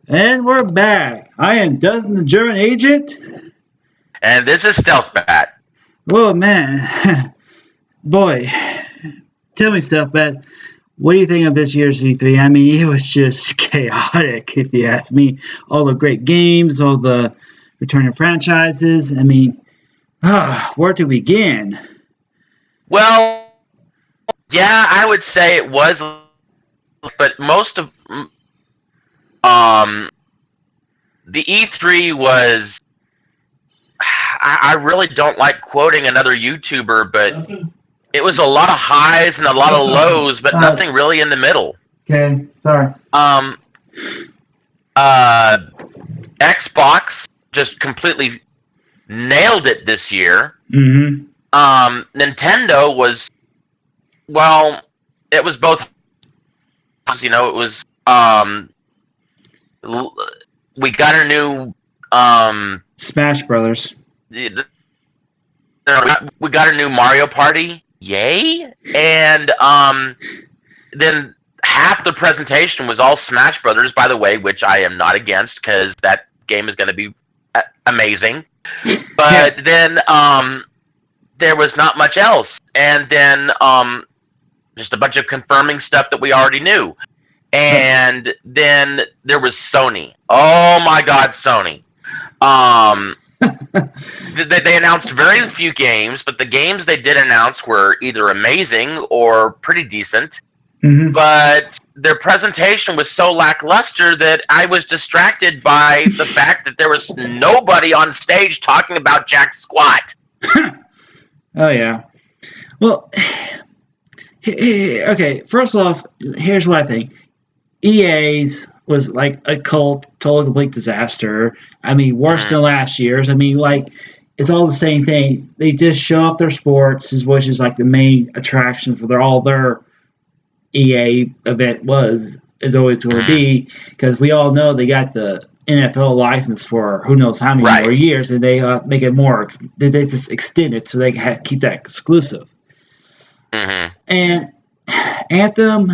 And we're back. I am Dustin the German agent. And this is StealthBat. Oh man, boy, tell me StealthBat, what do you think of this year's E3? I mean, it was just chaotic, if you ask me. All the great games, all the returning franchises. I mean, where to begin? Well, yeah, I would say it was, but most of the E3 was. I really don't like quoting another YouTuber, but it was a lot of highs and a lot of lows, but nothing really in the middle. Okay, sorry. Xbox just completely nailed it this year. Mm-hmm. Nintendo was, well, it was both. You know, it was. We got a new. Smash Brothers. We got a new Mario Party. Yay! And then half the presentation was all Smash Brothers, by the way, which I am not against because that game is going to be amazing. But then there was not much else, and then just a bunch of confirming stuff that we already knew. And then there was Sony. Oh my God, Sony! They announced very few games, but the games they did announce were either amazing or pretty decent. Mm-hmm. But their presentation was so lackluster that I was distracted by the fact that there was nobody on stage talking about jack squat. Oh yeah. Well, okay. First off, here's what I think. EA's was like a total complete disaster. I mean, worse than last year's. I mean, like, it's all the same thing. They just show off their sports, which is like the main attraction for all their EA event is always going to be, because we all know they got the NFL license for who knows how many more years, and they make it more. They just extend it so they can keep that exclusive. Mm-hmm. And Anthem,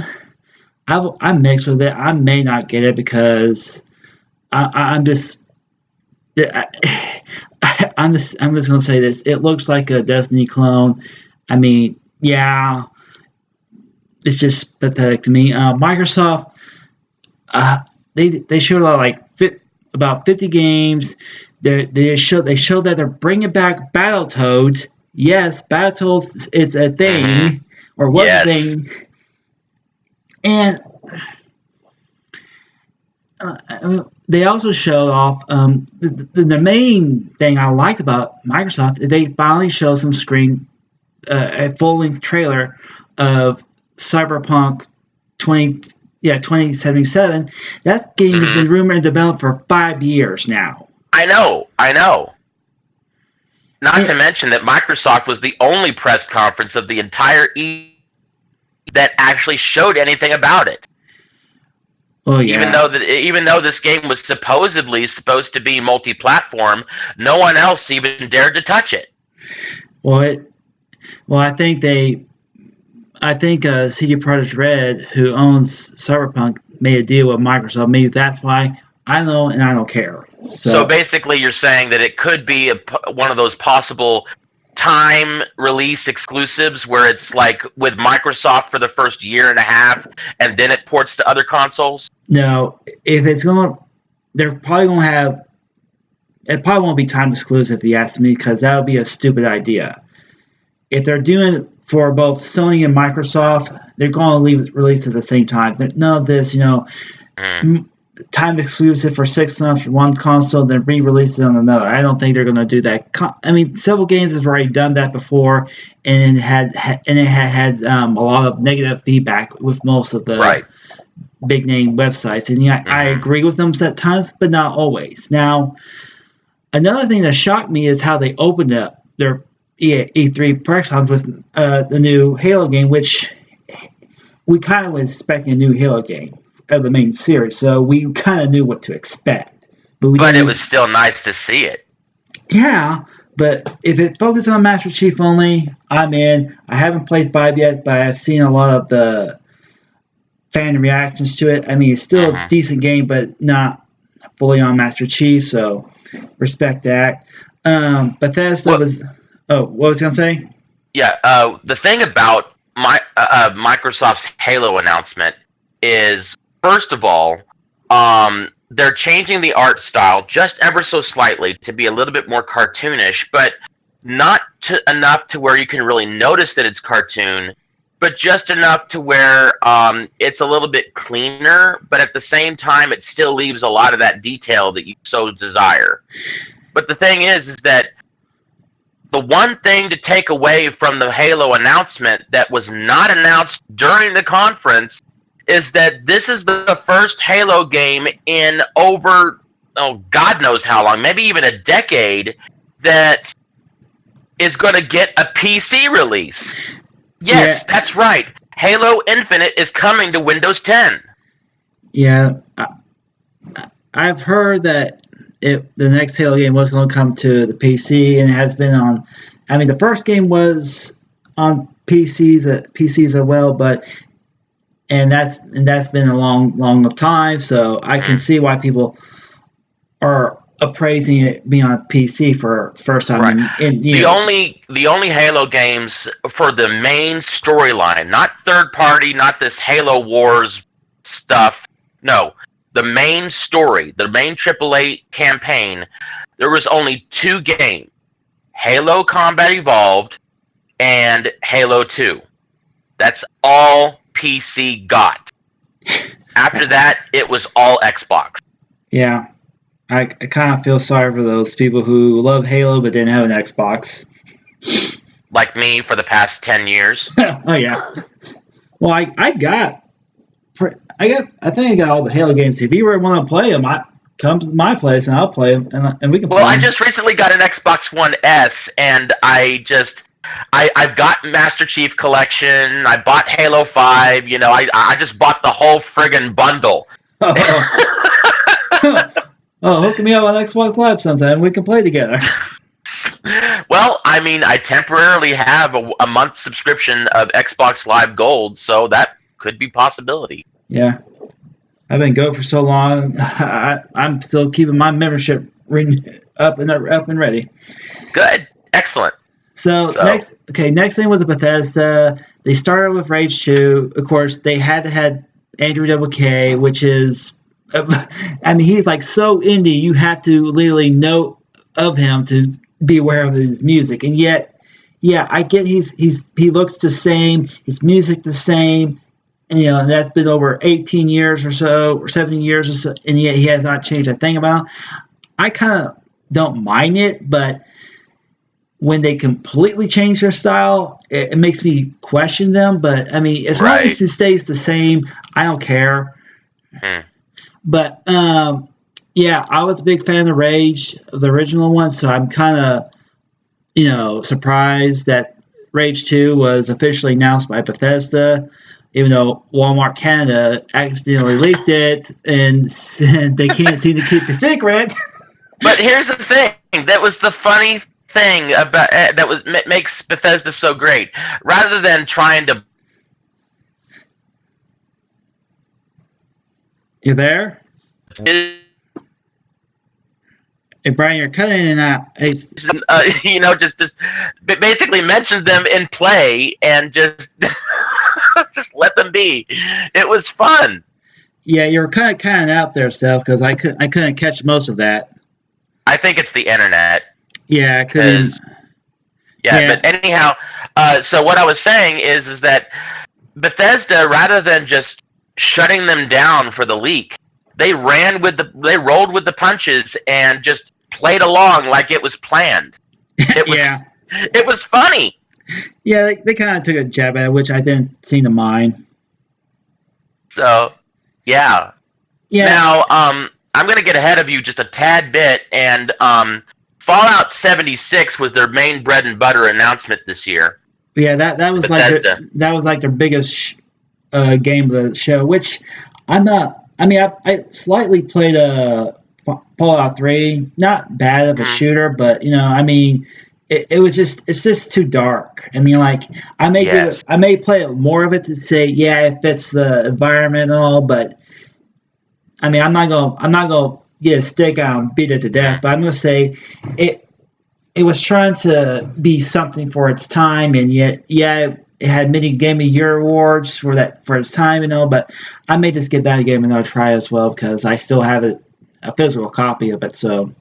I'm mixed with it. I may not get it because I'm just gonna say this. It looks like a Destiny clone. I mean, yeah, it's just pathetic to me. Microsoft, they showed about 50 games. They show that they're bringing back Battletoads. Yes, Battletoads is a thing, or was a thing. And they also showed off the main thing I liked about Microsoft is they finally showed some a full-length trailer of Cyberpunk 2077. That game has been rumored and developed for 5 years now. I know. Not to mention that Microsoft was the only press conference of the entire that actually showed anything about it. Oh yeah. Even though this game was supposedly supposed to be multi-platform, no one else even dared to touch it. I think CD Projekt Red, who owns Cyberpunk, made a deal with Microsoft. Maybe that's why. I know, and I don't care. So basically, you're saying that it could be one of those possible time release exclusives where it's like with Microsoft for the first year and a half and then it ports to other consoles? No, if it's they're probably going to have, it probably won't be time exclusive if you ask me, because that would be a stupid idea. If they're doing it for both Sony and Microsoft, they're going to release at the same time. None of this, time exclusive for 6 months for one console, then re-release it on another. I don't think they're going to do that. I mean, several games have already done that before, and it had a lot of negative feedback with most of the big name websites. And I agree with them at times, but not always. Now, another thing that shocked me is how they opened up their E3 press conference with the new Halo game, which we kind of was expecting a new Halo game of the main series, so we kind of knew what to expect. But it was still nice to see it. Yeah, but if it focuses on Master Chief only, I'm in. I haven't played 5 yet, but I've seen a lot of the fan reactions to it. I mean, it's still a decent game, but not fully on Master Chief, so respect that. Bethesda was. Oh, what was I gonna say? Yeah, the thing about Microsoft's Halo announcement is, first of all, they're changing the art style just ever so slightly to be a little bit more cartoonish, but not enough to where you can really notice that it's cartoon, but just enough to where it's a little bit cleaner, but at the same time, it still leaves a lot of that detail that you so desire. But the thing is that the one thing to take away from the Halo announcement that was not announced during the conference is that this is the first Halo game in over, God knows how long, maybe even a decade, that is going to get a PC release. Yes, that's right. Halo Infinite is coming to Windows 10. Yeah, I've heard that the next Halo game was going to come to the PC, and it has been on. I mean, the first game was on PCs as well, but that's been a long time. So I can see why people are appraising it being on PC for first time. Right. The only Halo games for the main storyline, not third party, not this Halo Wars stuff. No, the main story, the main AAA campaign. There was only 2 games: Halo Combat Evolved and Halo 2. That's all PC got. After that, it was all Xbox. Yeah. I kind of feel sorry for those people who love Halo but didn't have an Xbox. Like me for the past 10 years. Oh, yeah. Well, I think I got all the Halo games. If you ever want to play them, come to my place and I'll play them, and we can play them. Well, I just recently got an Xbox One S, and I've got Master Chief Collection. I bought Halo 5. I just bought the whole friggin' bundle. Oh, hook me up on Xbox Live sometime. We can play together. Well, I mean, I temporarily have a month subscription of Xbox Live Gold, so that could be a possibility. Yeah. I've been Go for so long. I'm still keeping my membership up and ready. Good. Excellent. So next thing was Bethesda. They started with Rage 2. Of course, they had to have Andrew WK, which is... I mean, he's like so indie. You have to literally know of him to be aware of his music, and yet, yeah, I get he looks the same, his music the same, and that's been over 18 years or so, or 17 years or so, and yet he has not changed a thing about him. I kind of don't mind it, but when they completely change their style, it makes me question them. But I mean, as long as it stays the same, I don't care. But, yeah, I was a big fan of Rage, the original one, so I'm kind of, surprised that Rage 2 was officially announced by Bethesda, even though Walmart Canada accidentally leaked it, and they can't seem to keep it secret. But here's the thing. That was the funny thing about that makes Bethesda so great. Rather than trying to... You there? Hey, Brian, you're cutting in and out. Hey. Just basically mention them in play and just just let them be. It was fun. Yeah, you were kind of out there, Steph, because I couldn't catch most of that. I think it's the internet. Yeah, I couldn't. Yeah, but anyhow, so what I was saying is that Bethesda, rather than just shutting them down for the leak, they rolled with the punches and just played along like it was planned. It was, it was funny. Yeah, they kind of took a jab at it, which I didn't seem to mind. So, yeah. Now, I'm going to get ahead of you just a tad bit, and Fallout 76 was their main bread and butter announcement this year. Yeah, that was like their biggest game of the show, which I'm not. I mean, I slightly played Fallout 3, not bad of a shooter, but I mean, it's just too dark. I mean, like I may play more of it to say, yeah, it fits the environment and all, but I mean, I'm not gonna get a stick out and beat it to death. But I'm gonna say it was trying to be something for its time, and yet it had many Game of Year awards for its time, But I may just give that game another try as well because I still have a physical copy of it. So.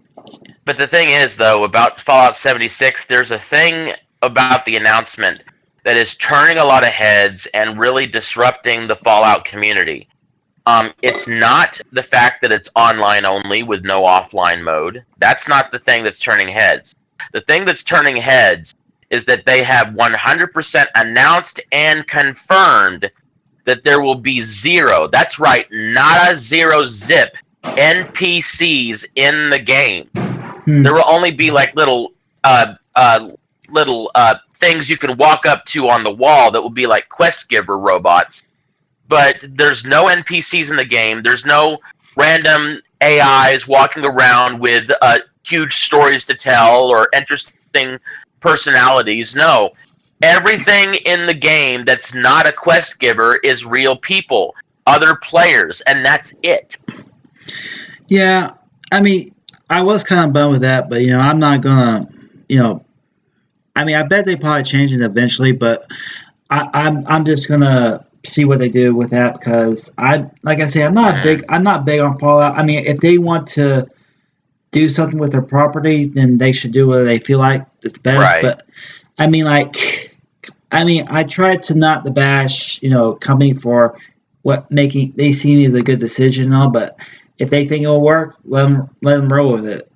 But the thing is, though, about Fallout 76, there's a thing about the announcement that is turning a lot of heads and really disrupting the Fallout community. It's not the fact that it's online only with no offline mode. That's not the thing that's turning heads. The thing that's turning heads is that they have 100% announced and confirmed that there will be zero, that's right, not a zero zip, NPCs in the game. There will only be like little things you can walk up to on the wall that will be like quest giver robots. But there's no NPCs in the game. There's no random AIs walking around with huge stories to tell or interesting personalities. No. Everything in the game that's not a quest giver is real people, other players, and that's it. Yeah, I mean, I was kind of bummed with that, but I'm not gonna, I mean, I bet they probably change it eventually, but I'm just gonna see what they do with that because like I say, I'm not big on Fallout. I mean, if they want to do something with their property, then they should do what they feel like is best. Right. But I tried to not to bash, company for they see me as a good decision and all, but if they think it'll work, let them roll with it.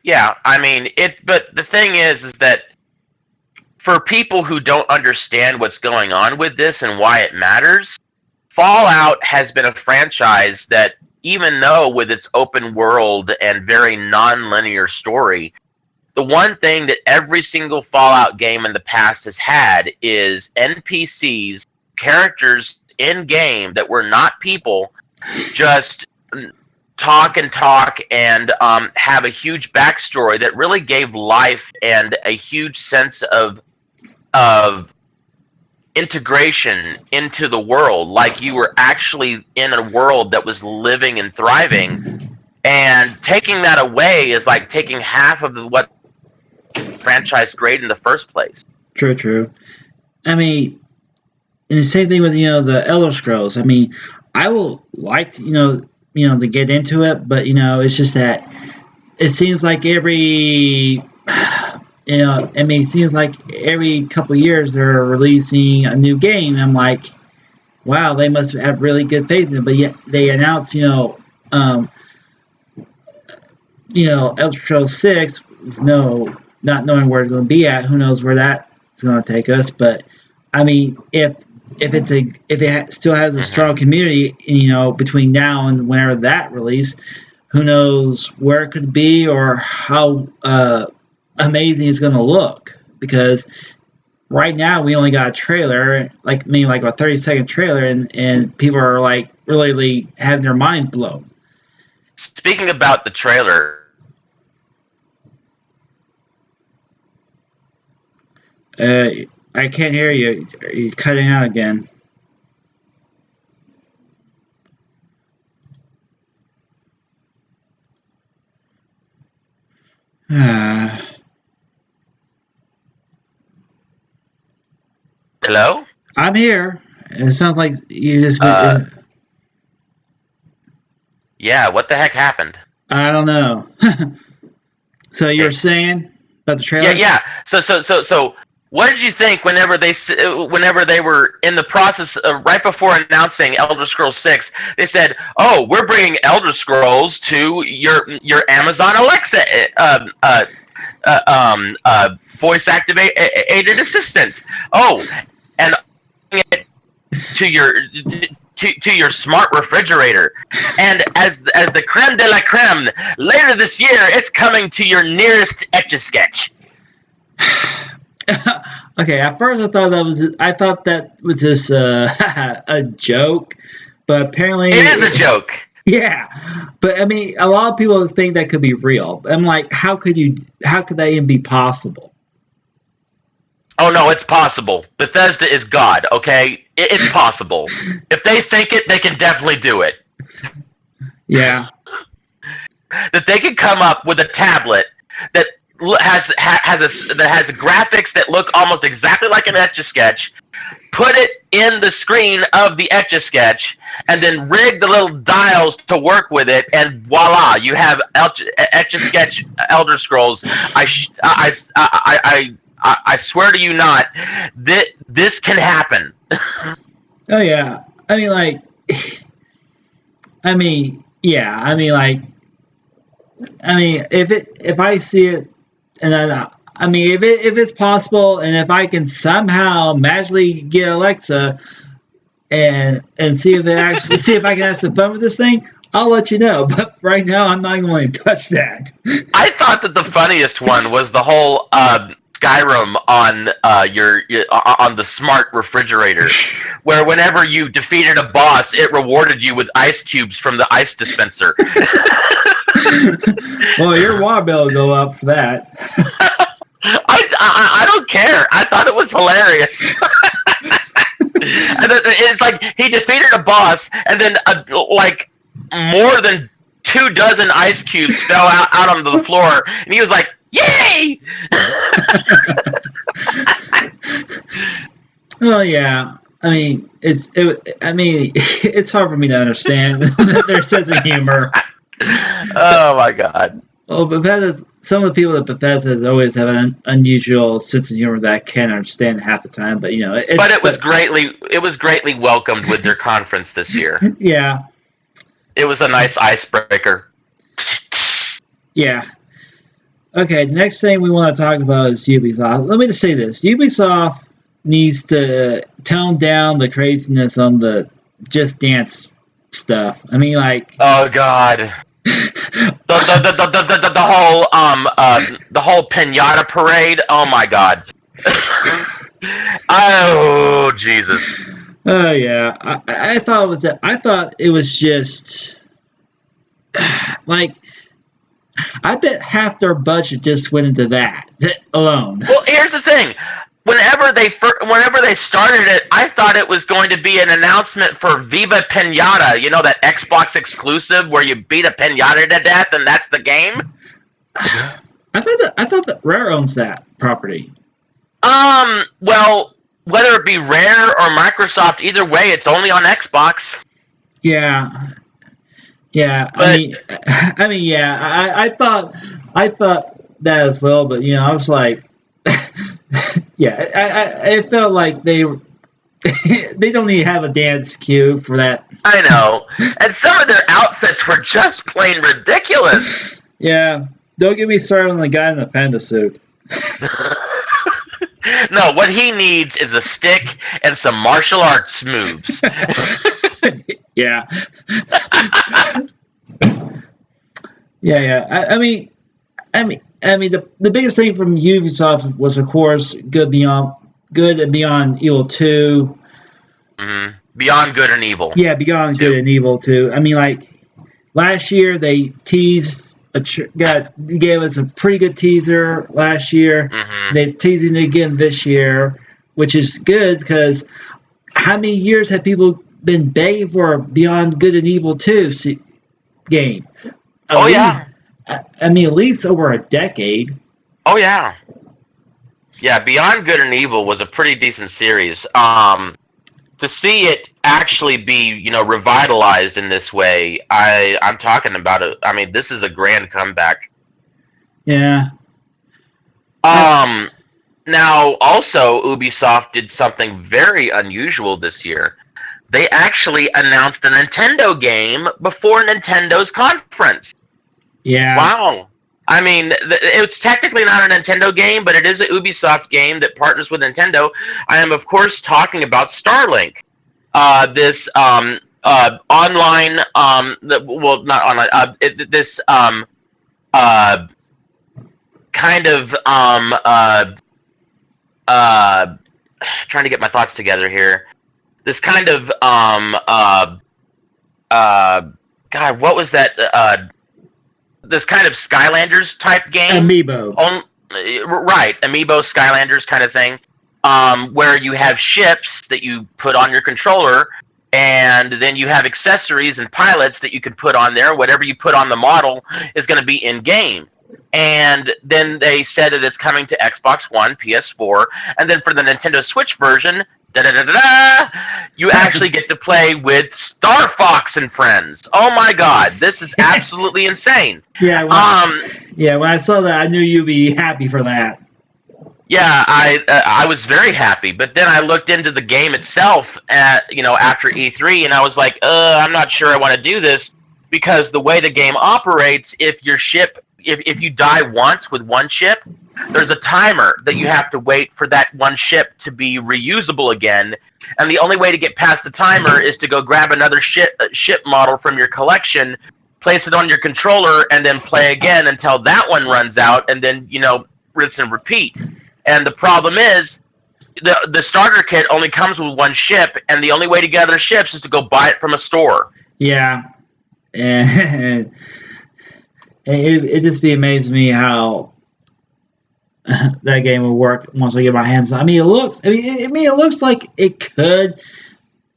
Yeah, I mean but the thing is that for people who don't understand what's going on with this and why it matters, Fallout has been a franchise that, even though with its open world and very non-linear story, the one thing that every single Fallout game in the past has had is NPCs, characters in-game that were not people, just talk and have a huge backstory that really gave life and a huge sense of integration into the world, like you were actually in a world that was living and thriving. And taking that away is like taking half of what franchise great in the first place. True. I mean, and the same thing with the Elder Scrolls. I mean, I will like to, to get into it, but it's just that it seems like every it seems like every couple of years they're releasing a new game. And I'm like, wow, they must have really good faith in it. But yet they announce, Elder Scrolls 6, not knowing where it's going to be at. Who knows where that's going to take us? But I mean, if it still has a strong community, between now and whenever that release, who knows where it could be or how amazing it's going to look. Because right now we only got a trailer, like a 30-second trailer, and people are like really having their mind blown. Speaking about the trailer, I can't hear you. You're cutting out again. hello? I'm here. It sounds like you just... yeah, what the heck happened? I don't know. So you were saying about the trailer? Yeah. So what did you think whenever they were in the process of, right before announcing Elder Scrolls 6, they said, "Oh, we're bringing Elder Scrolls to your Amazon Alexa voice activated assistant. Oh, and to your smart refrigerator. And as the creme de la creme, later this year, it's coming to your nearest Etch-a-Sketch." Okay, at first I thought that was just a joke, but apparently it is a joke. Yeah, but I mean, a lot of people think that could be real. I'm like, how could that even be possible? Oh no, it's possible. Bethesda is God, okay? It's possible. If they think it, they can definitely do it. Yeah. that they could come up with a tablet that has graphics that look almost exactly like an Etch-a-Sketch, put it in the screen of the Etch-a-Sketch, and then rig the little dials to work with it, and voila, you have Etch-a-Sketch Elder Scrolls. I swear to you not, this can happen. Oh yeah, I mean like, if I see it, and then if it's possible, and if I can somehow magically get Alexa and see if I can have some fun with this thing, I'll let you know. But right now, I'm not going to touch that. I thought that the funniest one was the whole Skyrim on on the smart refrigerator, where whenever you defeated a boss, it rewarded you with ice cubes from the ice dispenser. Well, your water bill will go up for that. I don't care. I thought it was hilarious. And it's like he defeated a boss, and then like more than 24 ice cubes fell out onto the floor, and he was like, "Yay!" Well, yeah. It's hard for me to understand their sense of humor. Oh my god. Well, some of the people at Bethesda always have an unusual sense of humor that I can't understand half the time. But it was greatly welcomed with their conference this year. Yeah. It was a nice icebreaker. Yeah. Okay, next thing we want to talk about is Ubisoft. Let me just say this. Ubisoft needs to tone down the craziness on the Just Dance stuff. Oh god. the whole pinata parade. Oh my god. Oh Jesus. Oh yeah. I thought it was just like, I bet half their budget just went into that alone. Well, here's the thing. Whenever they started it, I thought it was going to be an announcement for Viva Pinata. You know, that Xbox exclusive where you beat a pinata to death and that's the game. I thought that Rare owns that property. Well, whether it be Rare or Microsoft, either way, it's only on Xbox. Yeah. Yeah. But, I thought that as well, but I was like, yeah, it felt like they don't need to have a dance cue for that. I know. And some of their outfits were just plain ridiculous. Yeah. Don't get me started on the guy in the panda suit. No, what he needs is a stick and some martial arts moves. Yeah. Yeah. The biggest thing from Ubisoft was, of course, Good and Beyond Evil 2. Mm-hmm. Beyond Good and Evil. Yeah, Beyond Good and Evil 2. Last year they gave us a pretty good teaser last year. Mm-hmm. They're teasing it again this year, which is good because how many years have people been begging for a Beyond Good and Evil 2 game? At least over a decade. Oh, yeah. Yeah, Beyond Good and Evil was a pretty decent series. To see it actually be, revitalized in this way, I'm talking about it. This is a grand comeback. Yeah. Now, also, Ubisoft did something very unusual this year. They actually announced a Nintendo game before Nintendo's conference. Yeah. Wow. It's technically not a Nintendo game, but it is a Ubisoft game that partners with Nintendo. I am, of course, talking about Starlink. This online, not online. This kind of trying to get my thoughts together here. This kind of God, what was that? This kind of Skylanders type game. Amiibo. Right, Amiibo Skylanders kind of thing. Where you have ships that you put on your controller, And then you have accessories and pilots that you can put on there. Whatever you put on the model is going to be in game. And then they said that it's coming to Xbox One, PS4, and then for the Nintendo Switch version, you actually get to play with Star Fox and friends. Oh my God, this is absolutely insane. Yeah, when I saw that, I knew you'd be happy for that. Yeah, I was very happy, but then I looked into the game itself after E3, and I was like, I'm not sure I want to do this, because the way the game operates, if you die once with one ship, there's a timer that you have to wait for that one ship to be reusable again, and the only way to get past the timer is to go grab another ship model from your collection, place it on your controller, and then play again until that one runs out, and then rinse and repeat. And the problem is, the starter kit only comes with one ship, and the only way to get other ships is to go buy it from a store. Yeah, and it just be amazing to me how that game will work once I get my hands on. It looks like it could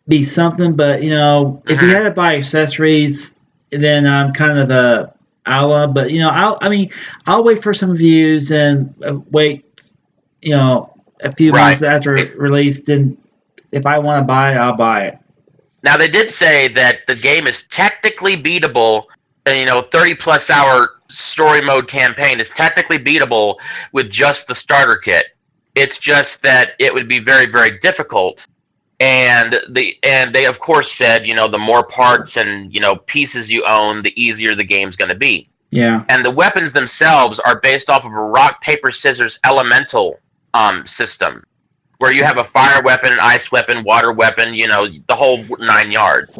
be something, but if you had to buy accessories, then I'm kind of the outlaw. But I'll wait for some reviews and wait. A few months after release, then if I want to buy it, I'll buy it. Now, they did say that the game is technically beatable, 30-plus hour story mode campaign is technically beatable with just the starter kit. It's just that it would be very, very difficult. And they, of course, said, the more parts and, pieces you own, the easier the game's going to be. Yeah. And the weapons themselves are based off of a rock, paper, scissors elemental system, where you have a fire weapon, an ice weapon, water weapon, the whole 9 yards.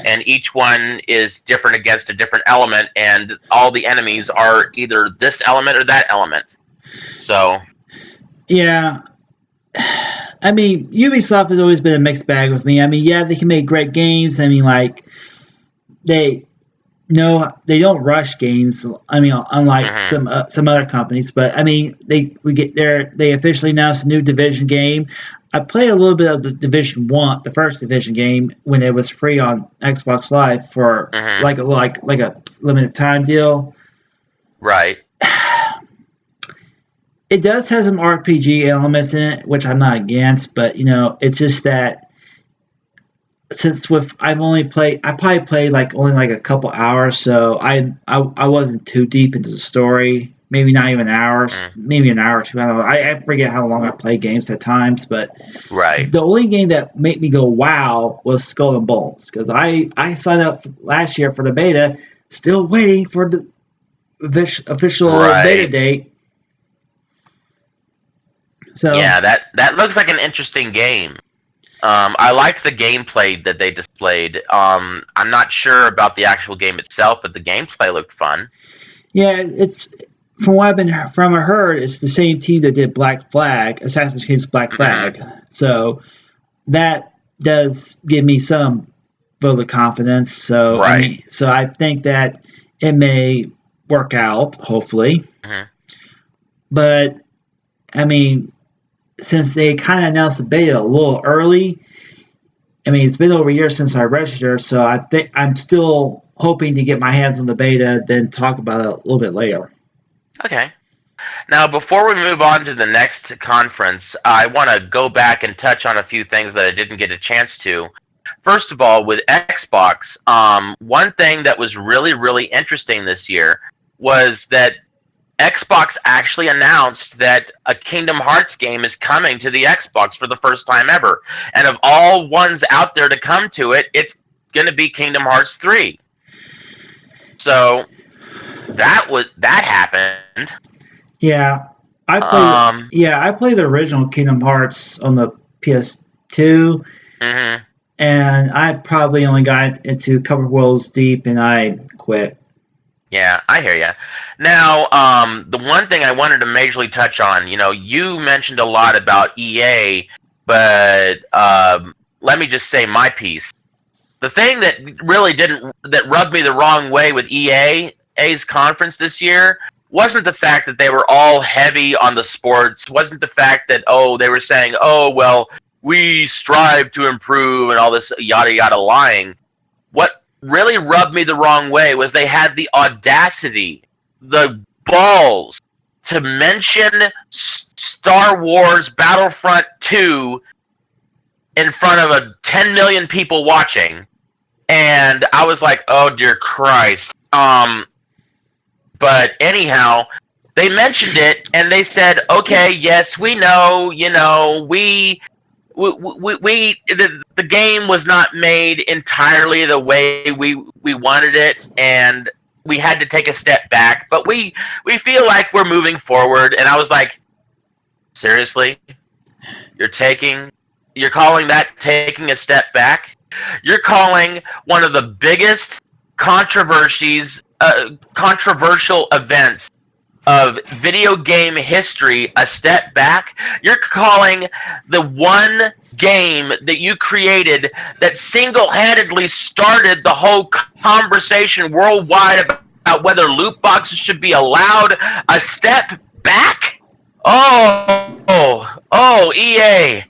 And each one is different against a different element, and all the enemies are either this element or that element. So. Yeah. Ubisoft has always been a mixed bag with me. They can make great games. They don't rush games. Unlike some other companies, but they officially announced a new Division game. I played a little bit of the Division 1, the first Division game, when it was free on Xbox Live for like a limited time deal. Right. It does have some RPG elements in it, which I'm not against, but it's just that since I probably played only a couple hours, so I wasn't too deep into the story. Maybe not even hours, maybe an hour or two. I don't know. I forget how long I play games at times, but the only game that made me go wow was Skull and Bones, because I signed up last year for the beta, still waiting for the official beta date. So yeah, that looks like an interesting game. I liked the gameplay that they displayed. I'm not sure about the actual game itself, but the gameplay looked fun. Yeah, it's from what I heard, it's the same team that did Black Flag, Assassin's Creed Black Flag. So that does give me some vote of confidence. So I think that it may work out, hopefully. But since they kind of announced the beta a little early, it's been over a year since I registered, so I think I'm still hoping to get my hands on the beta, then talk about it a little bit later. Okay. Now, before we move on to the next conference, I want to go back and touch on a few things that I didn't get a chance to. First of all, with Xbox, one thing that was really, really interesting this year was that Xbox actually announced that a Kingdom Hearts game is coming to the Xbox for the first time ever. And of all ones out there to come to it, it's going to be Kingdom Hearts 3. So that happened. Yeah. I played the original Kingdom Hearts on the PS2. And I probably only got into a couple of worlds deep and I quit. Yeah, I hear you. Now, the one thing I wanted to majorly touch on, you mentioned a lot about EA, but let me just say my piece. The thing that really that rubbed me the wrong way with EA's conference this year wasn't the fact that they were all heavy on the sports, wasn't the fact that, they were saying, we strive to improve and all this yada yada lying. What really rubbed me the wrong way was they had the audacity, the balls, to mention Star Wars Battlefront 2 in front of 10 million people watching. And I was like, oh dear Christ. But anyhow, they mentioned it and they said, okay, yes, we know, the game was not made entirely the way we wanted it, and we had to take a step back, but we feel like we're moving forward. And I was like, seriously? You're calling that taking a step back? You're calling one of the biggest controversial events of video game history a step back? You're calling the one game that you created that single-handedly started the whole conversation worldwide about whether loot boxes should be allowed a step back? Oh, EA,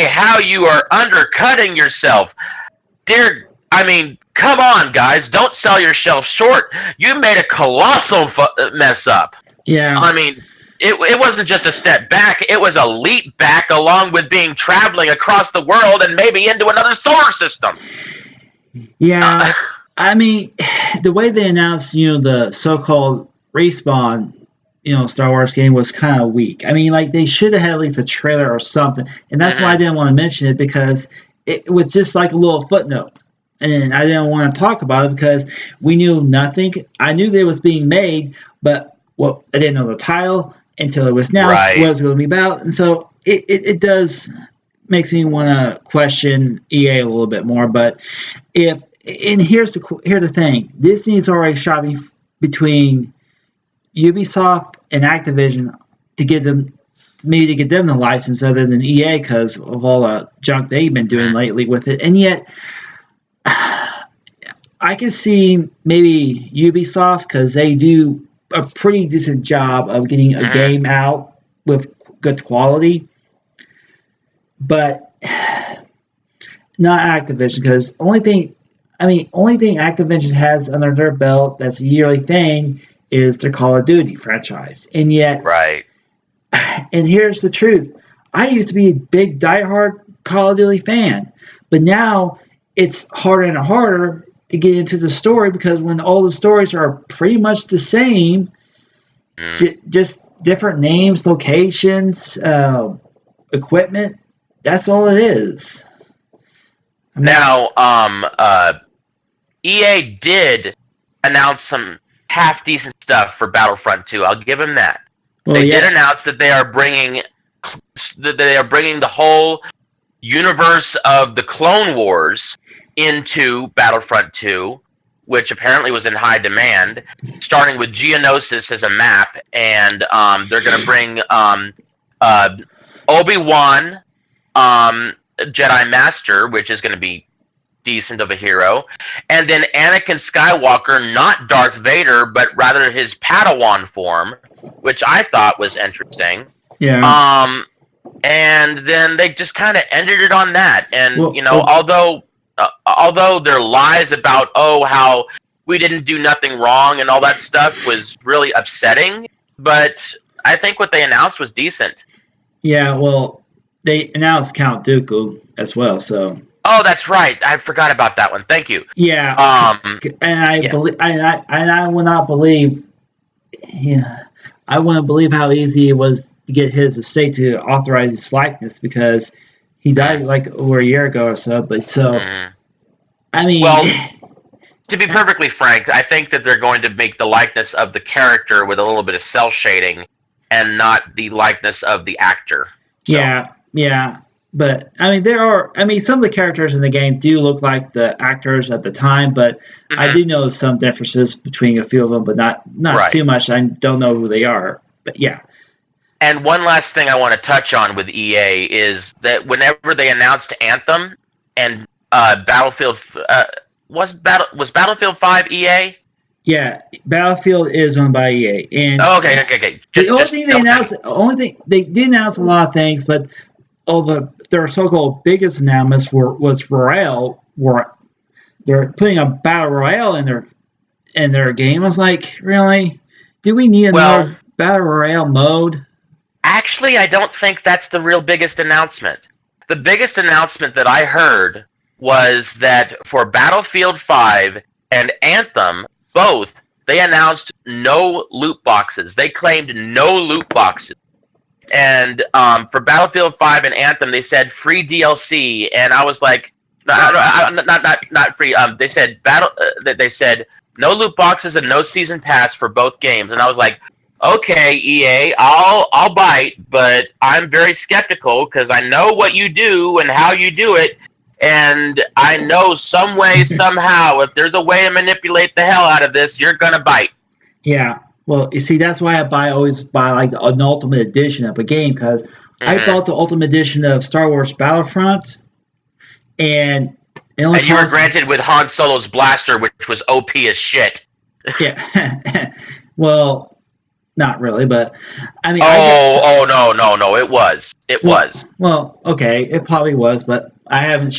how you are undercutting yourself. Come on, guys, don't sell yourself short. You made a colossal mess up. Yeah. I mean, it wasn't just a step back, it was a leap back, along with traveling across the world and maybe into another solar system. Yeah. The way they announced, the so-called Respawn, Star Wars game was kind of weak. They should have had at least a trailer or something. And that's why I didn't want to mention it, because it was just like a little footnote. And I didn't want to talk about it because we knew nothing. I knew that it was being made, but I didn't know the title until it was announced what it was going to be about. And so it does makes me want to question EA a little bit more. But here's the thing: Disney's already shopping between Ubisoft and Activision to get them the license, other than EA, because of all the junk they've been doing lately with it. And yet, I can see maybe Ubisoft, because they do a pretty decent job of getting a game out with good quality, but not Activision, because only thing Activision has under their belt that's a yearly thing is their Call of Duty franchise. And yet, and here's the truth: I used to be a big diehard Call of Duty fan, but now it's harder and harder to get into the story, because when all the stories are pretty much the same, just different names, locations, equipment, that's all it is. Now, EA did announce some half-decent stuff for Battlefront 2. I'll give them that. They did announce that they are bringing the whole universe of the Clone Wars into Battlefront 2, which apparently was in high demand, starting with Geonosis as a map, and they're going to bring Obi-Wan, Jedi Master, which is going to be decent of a hero, and then Anakin Skywalker, not Darth Vader, but rather his Padawan form, which I thought was interesting. Yeah. And then they just kind of ended it on that. And, although their lies about, how we didn't do nothing wrong and all that stuff was really upsetting, but I think what they announced was decent. Yeah, well, they announced Count Dooku as well, so... Oh, that's right. I forgot about that one. Thank you. Yeah. I will not believe... Yeah, I wouldn't believe how easy it was to get his estate to authorize his likeness, because he died like over a year ago or so. But well, to be perfectly frank, I think that they're going to make the likeness of the character with a little bit of cell shading, and not the likeness of the actor. So. Yeah. But there are. Some of the characters in the game do look like the actors at the time, but I do know some differences between a few of them, but not too much. I don't know who they are, but yeah. And one last thing I want to touch on with EA is that whenever they announced Anthem and Battlefield, was Battlefield 5 EA? Yeah, Battlefield is owned by EA. And okay. The only thing they did announce a lot of things, but their so-called biggest announcements was Royale, where they're putting a battle royale in their game. I was like, really? Do we need Well, another battle royale mode? actually, I don't think that's the real biggest announcement. The biggest announcement that I heard was that for Battlefield 5 and Anthem, both, they announced no loot boxes. They claimed no loot boxes. And for Battlefield 5 and Anthem, they said free DLC, and I was like, not free. They said They said no loot boxes and no season pass for both games, and I was like, okay, EA, I'll bite, but I'm very skeptical because I know what you do and how you do it, and I know some way, somehow, if there's a way to manipulate the hell out of this, you're gonna bite. Yeah. Well, you see, that's why always buy like an ultimate edition of a game, because I bought the ultimate edition of Star Wars Battlefront, and it only And you were granted with Han Solo's blaster, which was OP as shit. Yeah. Well, not really, but I mean. No, it was. It was. Well, okay, it probably was, but I haven't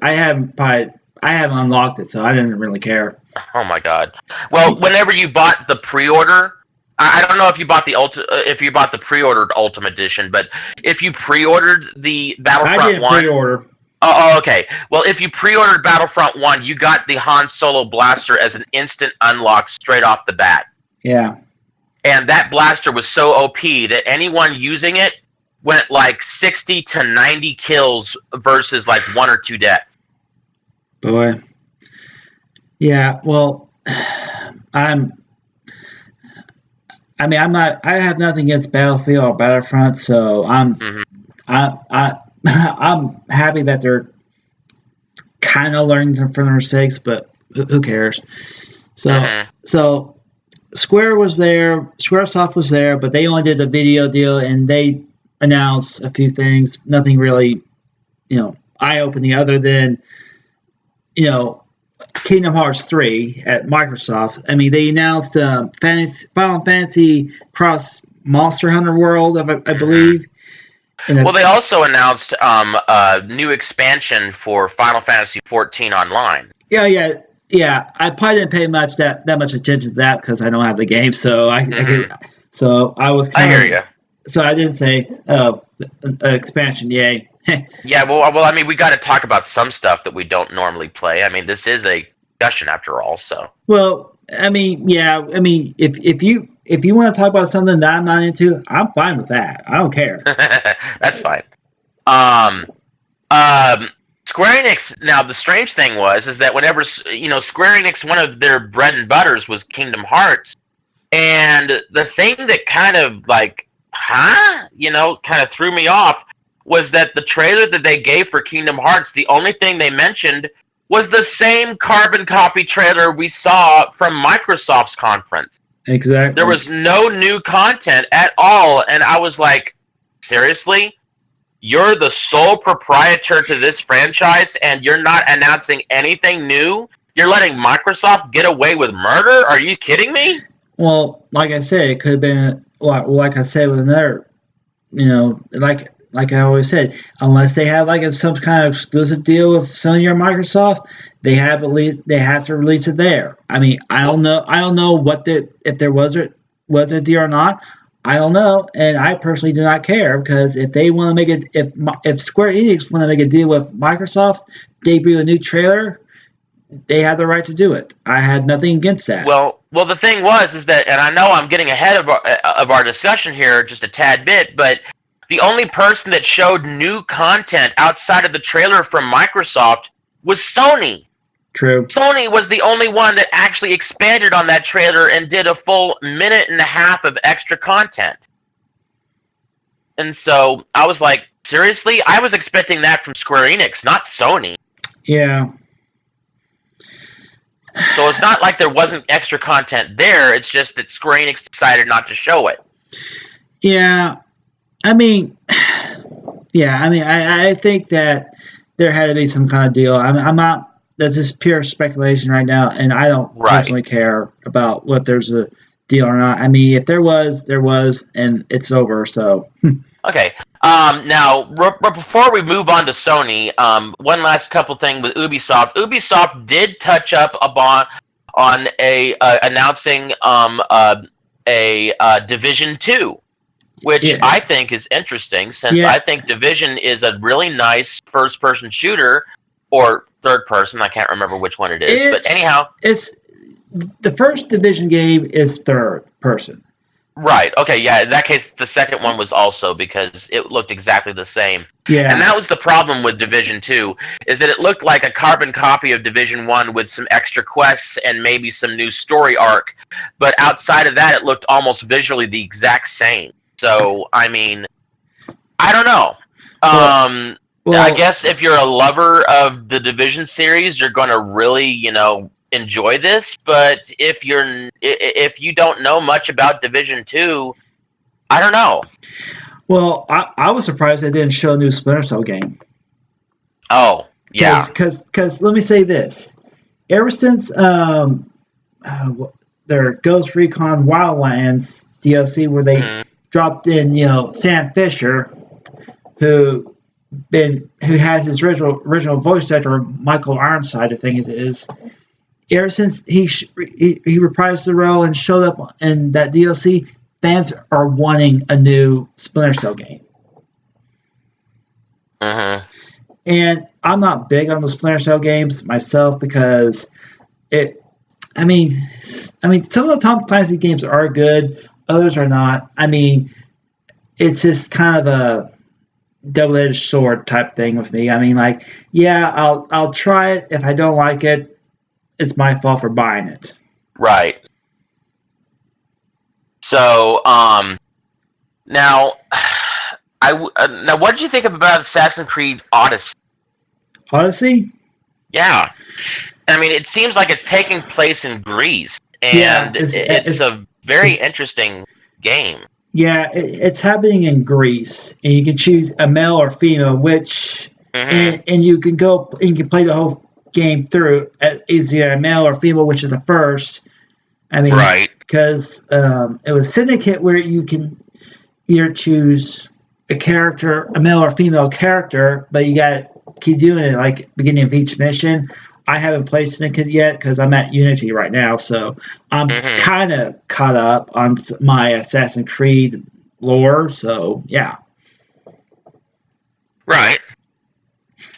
I haven't unlocked it, so I didn't really care. Oh my god. Well, whenever you bought the pre-order, I don't know if you bought the pre-ordered Ultimate Edition, but if you pre-ordered the Battlefront 1, I didn't pre-order. Oh, okay. Well, if you pre-ordered Battlefront 1, you got the Han Solo blaster as an instant unlock straight off the bat. Yeah. And that blaster was so OP that anyone using it went like 60 to 90 kills versus like 1 or 2 deaths. Boy. Yeah, well, I have nothing against Battlefield or Battlefront, so I'm happy that they're kind of learning from their mistakes, but who cares? So Squaresoft was there, but they only did a video deal, and they announced a few things. Nothing really, eye-opening other than, Kingdom Hearts 3 at Microsoft. I mean, they announced Final Fantasy Cross Monster Hunter World, I believe. Well, they also announced a new expansion for Final Fantasy 14 Online. Yeah. I probably didn't pay that much attention to that because I don't have the game, so I was kind of. I hear you. So I didn't say expansion, yay. Yeah, well, I mean, we got to talk about some stuff that we don't normally play. I mean, this is a discussion after all, so. Well, I mean, yeah. I mean, if you want to talk about something that I'm not into, I'm fine with that. I don't care. That's fine. Square Enix. Now, the strange thing is that whenever Square Enix, one of their bread and butters was Kingdom Hearts, and the thing that kind of like, kind of threw me off was that the trailer that they gave for Kingdom Hearts, the only thing they mentioned was the same carbon copy trailer we saw from Microsoft's conference. Exactly. There was no new content at all, and I was like, seriously? You're the sole proprietor to this franchise, and you're not announcing anything new? You're letting Microsoft get away with murder? Are you kidding me? Well, like I said, it could have been, like I said with another, like I always said, unless they have like some kind of exclusive deal with Sony or Microsoft, they have to release it there. I mean, I don't know if there was a deal or not. I don't know, and I personally do not care because if they want to make it, if Square Enix want to make a deal with Microsoft, debut a new trailer, they have the right to do it. I had nothing against that. Well, the thing is that, and I know I'm getting ahead of our discussion here just a tad bit, but the only person that showed new content outside of the trailer from Microsoft was Sony. True. Sony was the only one that actually expanded on that trailer and did a full minute and a half of extra content. And so I was like, seriously? I was expecting that from Square Enix, not Sony. Yeah. So it's not like there wasn't extra content there. It's just that Square Enix decided not to show it. Yeah. I mean, I think that there had to be some kind of deal. I'm not. That's just pure speculation right now, and I don't personally care about what there's a deal or not. I mean, if there was, and it's over. So. Okay. Now, but before we move on to Sony, one last couple thing with Ubisoft. Ubisoft did touch up on a announcing a Division 2, which Yeah. I think is interesting since Yeah. I think Division is a really nice first-person shooter or third-person. I can't remember which one it is, but anyhow, it's the first Division game is third person. right. Okay, yeah, in that case, the second one was also because it looked exactly the same. Yeah. And that was the problem with Division 2, is that it looked like a carbon copy of Division 1 with some extra quests and maybe some new story arc. But outside of that, it looked almost visually the exact same. So, I mean, I don't know. I guess if you're a lover of the Division series, you're going to really, enjoy this. But if you don't know much about Division 2, I don't know. Well, I was surprised they didn't show a new Splinter Cell game. Oh, yeah. Because let me say this. Ever since their Ghost Recon Wildlands DLC where they dropped in, Sam Fisher, who has his original voice actor, Michael Ironside, I think it is. Ever since he reprised the role and showed up in that DLC, fans are wanting a new Splinter Cell game. And I'm not big on the Splinter Cell games myself because some of the Tom Clancy games are good, others are not. I mean, it's just kind of a double-edged sword type thing with me. I mean, like, yeah, I'll try it. If I don't like it, it's my fault for buying it. Right. So, now, now, what did you think about Assassin's Creed Odyssey? Odyssey? Yeah. I mean, it seems like it's taking place in Greece, and it's a very interesting game. Yeah, it's happening in Greece, and you can choose a male or female, which and you can go and you can play the whole game through as either a male or female, which is the first. I mean, right? Because it was Syndicate where you can either choose a character, a male or female character, but you got to keep doing it like beginning of each mission. I haven't played Syndicate yet because I'm at Unity right now, so I'm kind of caught up on my Assassin's Creed lore. So yeah, right.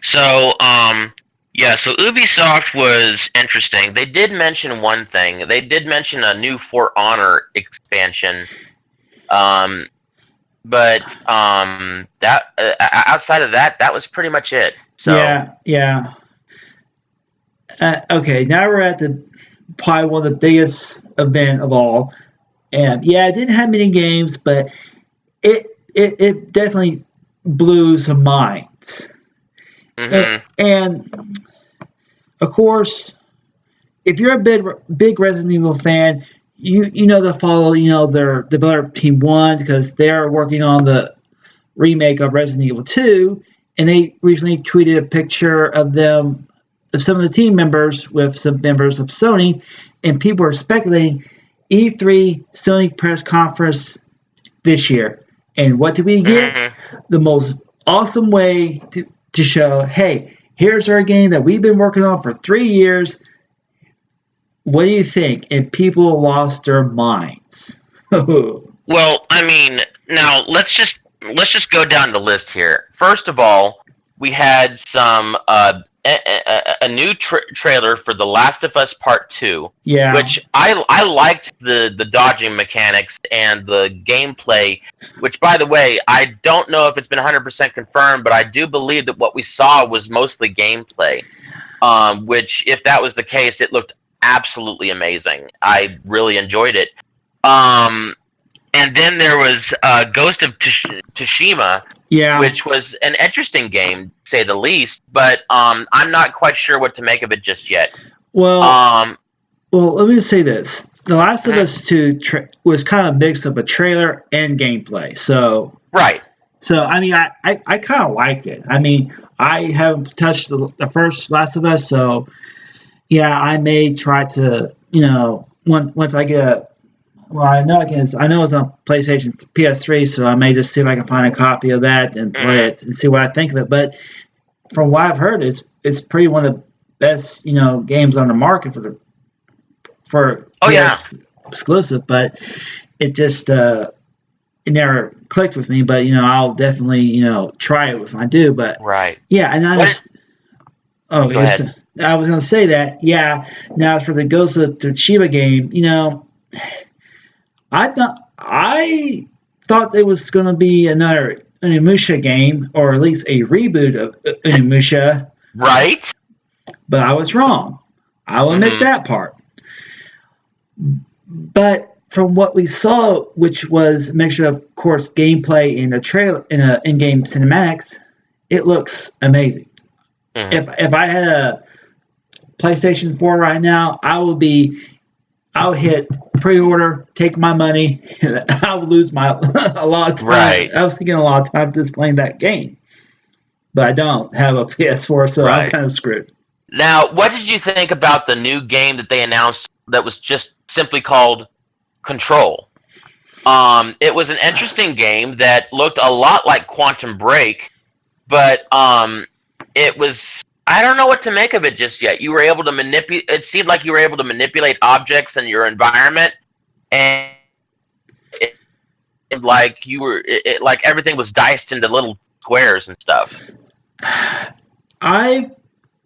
So yeah. So Ubisoft was interesting. They did mention one thing. They did mention a new For Honor expansion. But that outside of that, that was pretty much it. So yeah. Okay, now we're at probably one of the biggest event of all, and yeah, it didn't have many games, but it definitely blew some minds. And of course, if you're a big Resident Evil fan, you know to follow their developer Team 1 because they're working on the remake of Resident Evil 2, and they recently tweeted a picture of some of the team members with some members of Sony, and people are speculating E3 Sony press conference this year. And what do we get? The most awesome way to show, hey, here's our game that we've been working on for 3 years. What do you think? And people lost their minds. Well, I mean, now let's just go down the list here. First of all, we had some a new trailer for The Last of Us Part 2, which I liked the dodging mechanics and the gameplay, which, by the way, I don't know if it's been 100% confirmed, but I do believe that what we saw was mostly gameplay, which, if that was the case, it looked absolutely amazing. I really enjoyed it. And then there was Ghost of Tsushima, which was an interesting game, to say the least. But I'm not quite sure what to make of it just yet. Well, let me just say this: The Last of Us 2 was kind of a mix of a trailer and gameplay. So right. So I mean, I kind of liked it. I mean, I haven't touched the first Last of Us, so yeah, I may try to once I get Well, I know I know it's on PlayStation PS3, so I may just see if I can find a copy of that and play it and see what I think of it. But from what I've heard, it's pretty one of the best games on the market for Oh yeah, PS exclusive. But it just it never clicked with me. But I'll definitely try it if I do. But right. yeah, and I What? just oh Go yes, ahead. I was gonna say that. Yeah, now as for the Ghost of Tsushima game, I thought it was going to be another Onimusha game, or at least a reboot of Onimusha, Right. but I was wrong. I will admit Mm-hmm. that part. But from what we saw, which was a mixture of course gameplay and a trailer in-game cinematics, it looks amazing. Mm-hmm. If I had a PlayStation 4 right now, I'll hit pre-order, take my money, and I'll lose a lot of time. Right. I was thinking a lot of time just playing that game, but I don't have a PS4, so I'm Right. kind of screwed. Now, what did you think about the new game that they announced that was just simply called Control? It was an interesting game that looked a lot like Quantum Break, but it was. I don't know what to make of it just yet. You were able to manipulate. It seemed like you were able to manipulate objects in your environment, and it, like like everything was diced into little squares and stuff. I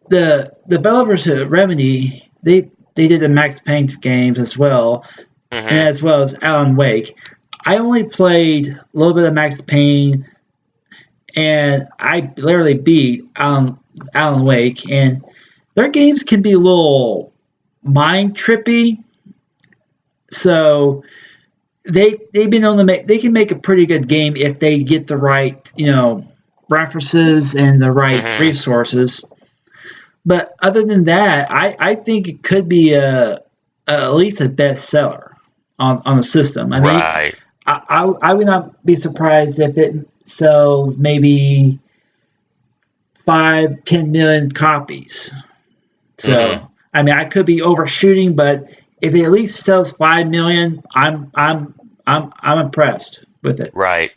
the developers at Remedy they did the Max Payne games as well, and Hmm. as well as Alan Wake. I only played a little bit of Max Payne, and I literally beat Alan Wake, and their games can be a little mind trippy. So they've been able to they can make a pretty good game if they get the right references and the right Hmm. resources. But other than that, I think it could be at least a bestseller on the system. I mean, Right. I would not be surprised if it sells maybe 5-10 million copies. Hmm. So I mean, I could be overshooting, but if it at least sells 5 million, I'm impressed with it. Right.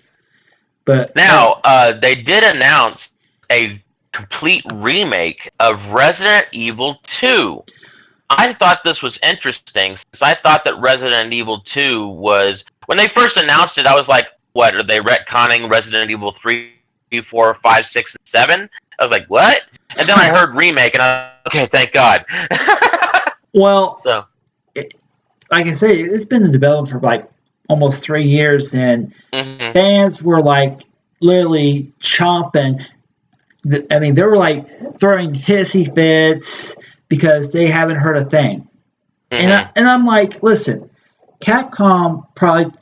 But Now, they did announce a complete remake of Resident Evil 2. I thought this was interesting since I thought that Resident Evil 2 was. When they first announced it, I was like, what? Are they retconning Resident Evil 3, 4, 5, 6, and 7? I was like, what? And then I heard remake, and I was like, okay, thank God. well, So, it, like I say, it's been in development for like almost 3 years, and hmm. fans were like literally chomping. I mean, they were like throwing hissy fits because they haven't heard a thing. Hmm. And I'm like, listen, Capcom probably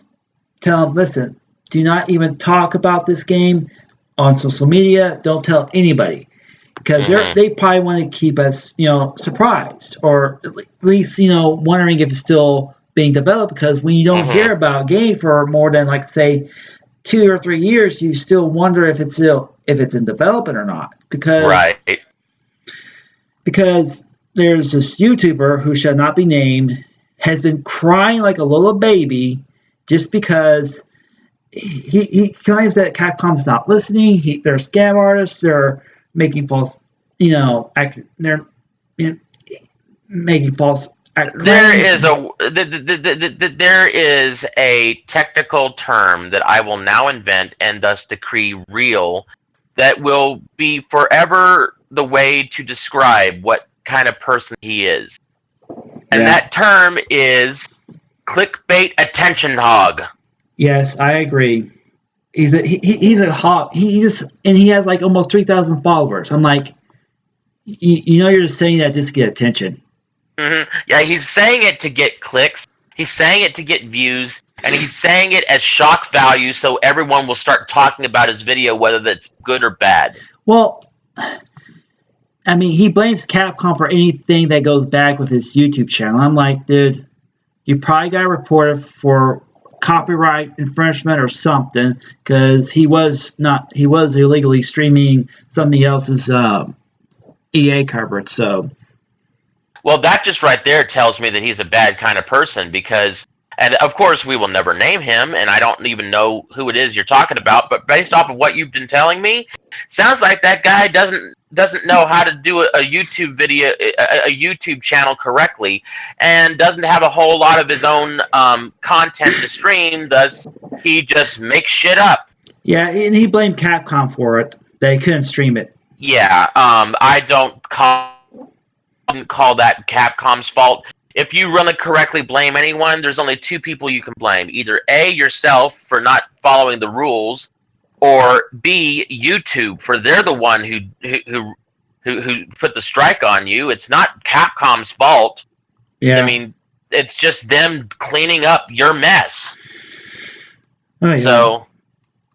tell them, listen, do not even talk about this game on social media. Don't tell anybody because Hmm. they probably want to keep us, surprised or at least, wondering if it's still being developed. Because when you don't Hmm. hear about a game for more than like say 2 or 3 years, you still wonder if it's in development or not. Right. Because there's this YouTuber who shall not be named has been crying like a little baby just because he claims that Capcom's not listening. They're scam artists. They're making false, they're you know, making false There claims. is there is a technical term that I will now invent and thus decree real that will be forever the way to describe what kind of person he is. And Yeah. that term is clickbait attention hog. Yes, I agree. He's a hawk. He has like almost 3,000 followers. I'm like, you're just saying that just to get attention. Yeah, he's saying it to get clicks. He's saying it to get views, and he's saying it as shock value so everyone will start talking about his video, whether that's good or bad. Well, I mean, he blames Capcom for anything that goes back with his YouTube channel. I'm like, dude, you probably got reported for copyright infringement or something because he was illegally streaming somebody else's EA coverage. So Well, that just right there tells me that he's a bad kind of person because And of course, we will never name him, and I don't even know who it is you're talking about. But based off of what you've been telling me, sounds like that guy doesn't know how to do a YouTube video, a YouTube channel correctly, and doesn't have a whole lot of his own content to stream. Thus, he just makes shit up. Yeah, and he blamed Capcom for it. They couldn't stream it. Yeah, I don't call that Capcom's fault. If you really correctly blame anyone, there's only two people you can blame. Either A, yourself for not following the rules, or B, YouTube for they're the one who put the strike on you. It's not Capcom's fault. Yeah. I mean, it's just them cleaning up your mess. Oh, yeah. So,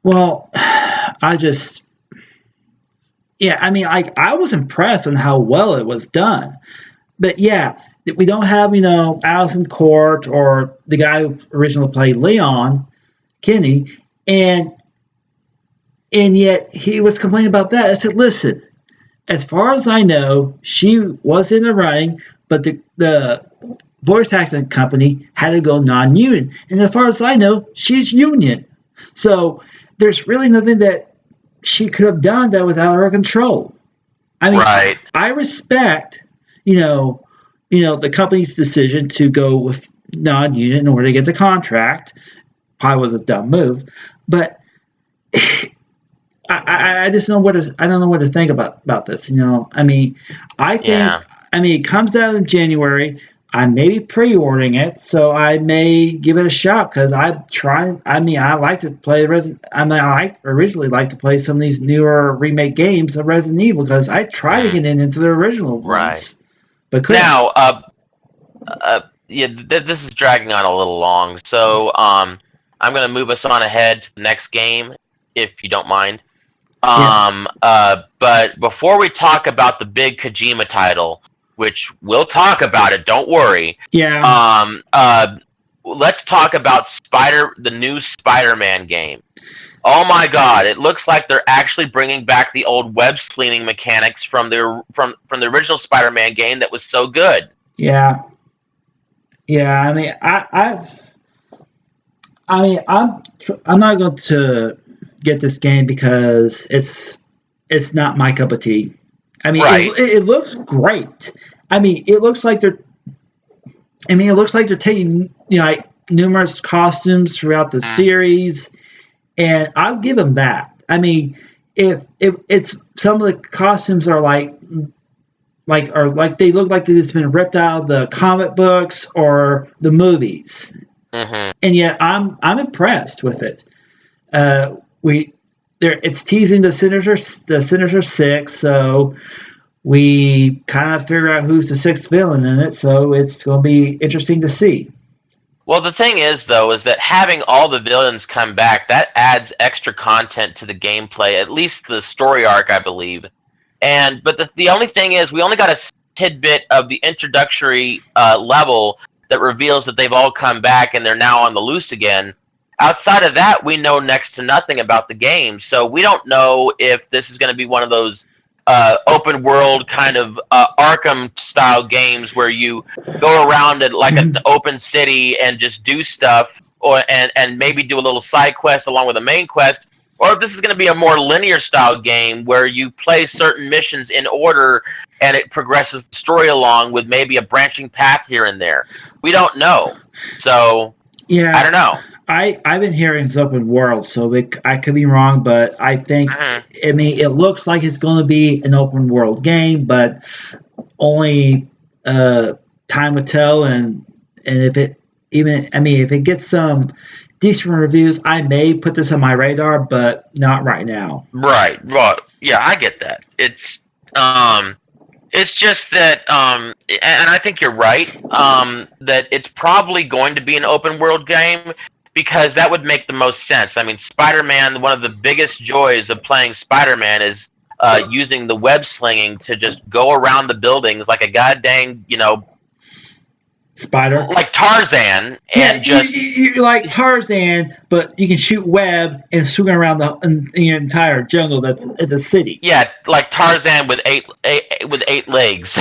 well, I mean, I was impressed on how well it was done. But yeah, we don't have, Allison Court or the guy who originally played Leon, Kenny, and yet he was complaining about that. I said, listen, as far as I know, she was in the running, but the voice acting company had to go non-union. And as far as I know, she's union. So there's really nothing that she could have done that was out of her control. I mean, right. I respect, the company's decision to go with non-union in order to get the contract. Probably was a dumb move, but I just don't know what to think about this. I mean, it comes out in January. I may be pre-ordering it, so I may give it a shot because I like to play I originally like to play some of these newer remake games of Resident Evil because I tried to get into the original ones. Right. But couldn't. Now, this is dragging on a little long, so I'm going to move us on ahead to the next game, if you don't mind. But before we talk about the big Kojima title, which we'll talk about it, don't worry. Yeah. Let's talk about the new Spider-Man game. Oh my God! It looks like they're actually bringing back the old web slinging mechanics from the original Spider-Man game that was so good. Yeah. Yeah. I mean, I'm not going to get this game because it's not my cup of tea. I mean, right. It looks great. I mean, it looks like they're taking numerous costumes throughout the series, and I'll give them that. I mean, if it's some of the costumes are like they look like they've just been ripped out of the comic books or the movies, and yet I'm impressed with it. It's teasing the Sinister Six, so we kind of figure out who's the sixth villain in it. So it's going to be interesting to see. Well, the thing is, though, is that having all the villains come back, that adds extra content to the gameplay, at least the story arc, I believe. But the only thing is, we only got a tidbit of the introductory level that reveals that they've all come back and they're now on the loose again. Outside of that, we know next to nothing about the game, so we don't know if this is going to be one of those open world kind of Arkham style games where you go around at like an open city and just do stuff, and maybe do a little side quest along with the main quest, or if this is going to be a more linear style game where you play certain missions in order and it progresses the story along with maybe a branching path here and there. We don't know, so yeah, I don't know. I've been hearing it's open world, so I could be wrong, but I think it looks like it's going to be an open world game, but only time will tell. And if it gets some decent reviews, I may put this on my radar, but not right now. Right. Yeah, I get that. It's just that, and I think you're right, that it's probably going to be an open world game. Because that would make the most sense. I mean, Spider-Man, one of the biggest joys of playing Spider-Man is using the web slinging to just go around the buildings like a goddamn, Spider. like Tarzan, Yeah, and just you're like Tarzan, but you can shoot web and swing around in your entire jungle. That's it's a city. yeah, like Tarzan with eight legs.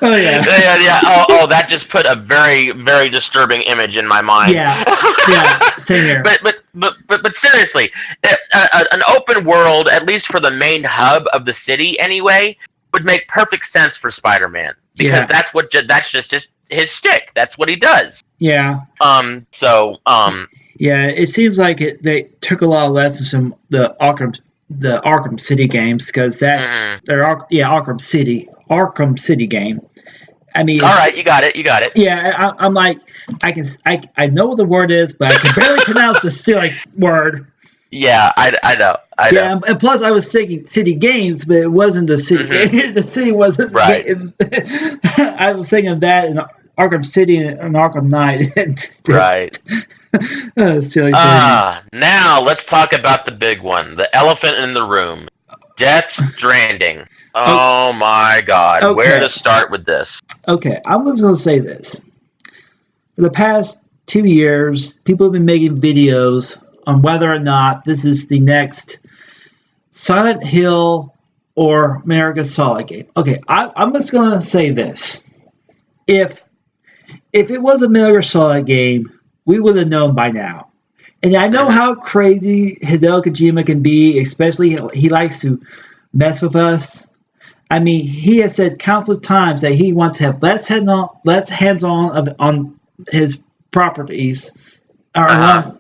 Oh yeah, Yeah. Oh, that just put a very, very disturbing image in my mind. yeah, yeah. Same here. But seriously, an open world, at least for the main hub of the city, anyway, would make perfect sense for Spider-Man because that's just his shtick. That's what he does. Yeah. Yeah, it seems like they took a lot of lessons from the Arkham City games because that's Arkham City game. I mean, all right, you got it. Yeah, I'm like, I know what the word is, but I can barely pronounce the silly word. Yeah, I know. Yeah, and plus I was thinking city games, but it wasn't the city. The city wasn't right. I was thinking of that in Arkham City and Arkham Knight. Right. Silly. Now let's talk about the big one, the elephant in the room, Death Stranding. Oh my God, okay. Where to start with this? Okay, I'm just going to say this. For the past 2 years, people have been making videos on whether or not this is the next Silent Hill or America's Solid game. Okay, I'm just going to say this. If it was a Metal Gear Solid game, we would have known by now. And I know how crazy Hideo Kojima can be, especially he likes to mess with us. I mean, he has said countless times that he wants to have less hands-on on his properties, and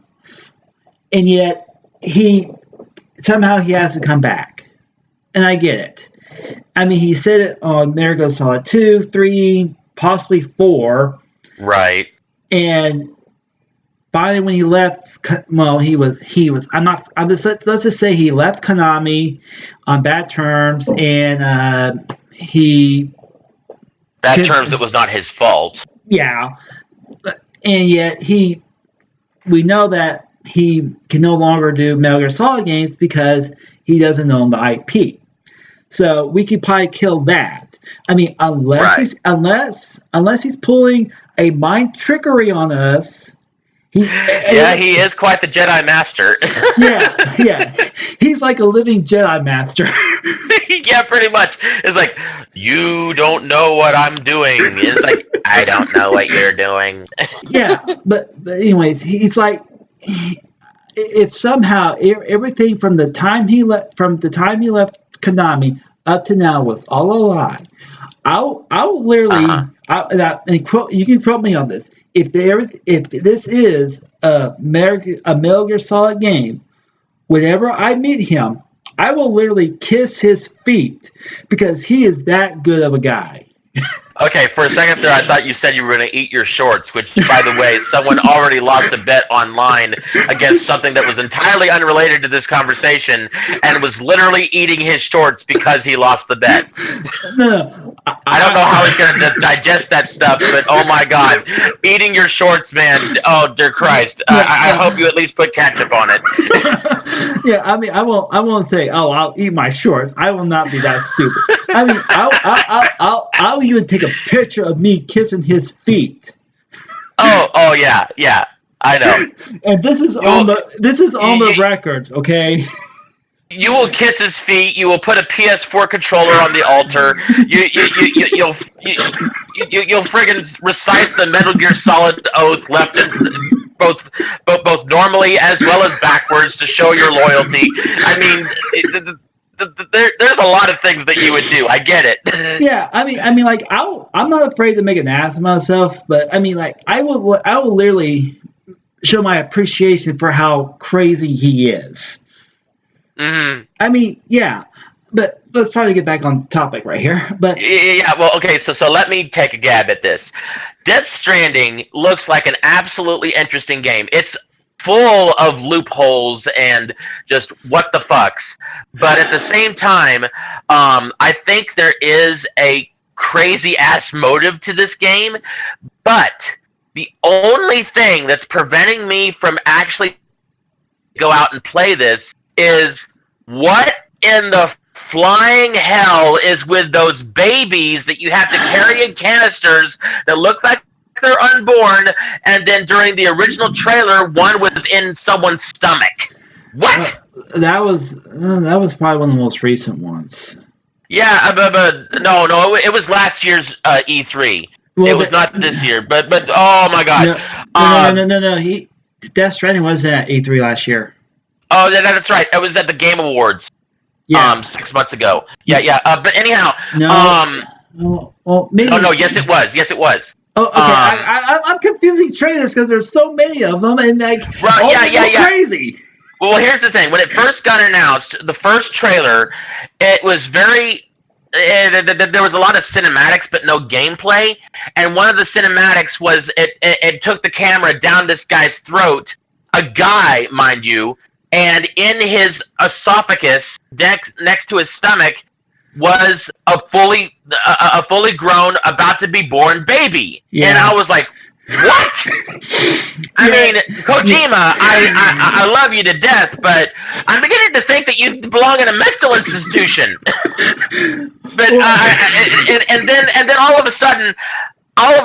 yet he has to come back, and I get it. I mean, he said it on Metal Gear Solid 2, 3, possibly 4, right? And finally, when he left, well, let's just say he left Konami on bad terms, and terms that was not his fault. Yeah, and yet we know that he can no longer do Metal Gear Solid games because he doesn't own the IP. So we could probably kill that. I mean, unless he's pulling a mind trickery on us. He is quite the Jedi Master. yeah. He's like a living Jedi Master. Yeah, pretty much. It's like, you don't know what I'm doing. It's like, I don't know what you're doing. Yeah, but anyways, he's like, if somehow everything from the time he left Konami up to now was all a lie, I will literally, and quote, you can quote me on this. If this is a Metal Gear Solid game, whenever I meet him, I will literally kiss his feet because he is that good of a guy. Okay, for a second there, I thought you said you were going to eat your shorts, which, by the way, someone already lost a bet online against something that was entirely unrelated to this conversation and was literally eating his shorts because he lost the bet. No, I don't know how he's going to digest that stuff, but oh my God, eating your shorts, man! Oh dear Christ! I hope you at least put ketchup on it. Yeah, I mean, I won't say, oh, I'll eat my shorts. I will not be that stupid. I mean, I'll even take a picture of me kissing his feet. Oh yeah, I know. And this is on the record, okay? You will kiss his feet. You will put a PS4 controller on the altar. You'll friggin' recite the Metal Gear Solid oath left in both normally as well as backwards to show your loyalty. I mean, there's a lot of things that you would do. I get it. Yeah, I mean, like I'm not afraid to make an ass of myself, but I mean, like I will literally show my appreciation for how crazy he is. Mm-hmm. I mean, yeah, but let's try to get back on topic right here. But yeah, well, okay, so let me take a gab at this. Death Stranding looks like an absolutely interesting game. It's full of loopholes and just what the fucks, but at the same time, I think there is a crazy ass motive to this game. But the only thing that's preventing me from actually go out and play this is what in the flying hell is with those babies that you have to carry in canisters that look like they're unborn, and then during the original trailer, one was in someone's stomach. What? That was probably one of the most recent ones. Yeah, but no, it was last year's E3. Well, it was not this year, but oh my god. No. Death Stranding wasn't at E3 last year. Oh, that's right. It was at the Game Awards. Yeah. 6 months ago. Yeah. But anyhow. No. Well, maybe. No. Yes, it was. Oh, okay. I'm confusing trailers because there's so many of them, and like, crazy. Well, here's the thing. When it first got announced, the first trailer, it was very. There was a lot of cinematics, but no gameplay. And one of the cinematics was it took the camera down this guy's throat, a guy, mind you, and in his esophagus, next to his stomach, was a fully grown, about to be born baby. Yeah. And I was like, what? I mean, Kojima, I love you to death, but I'm beginning to think that you belong in a mental institution. But and then all of a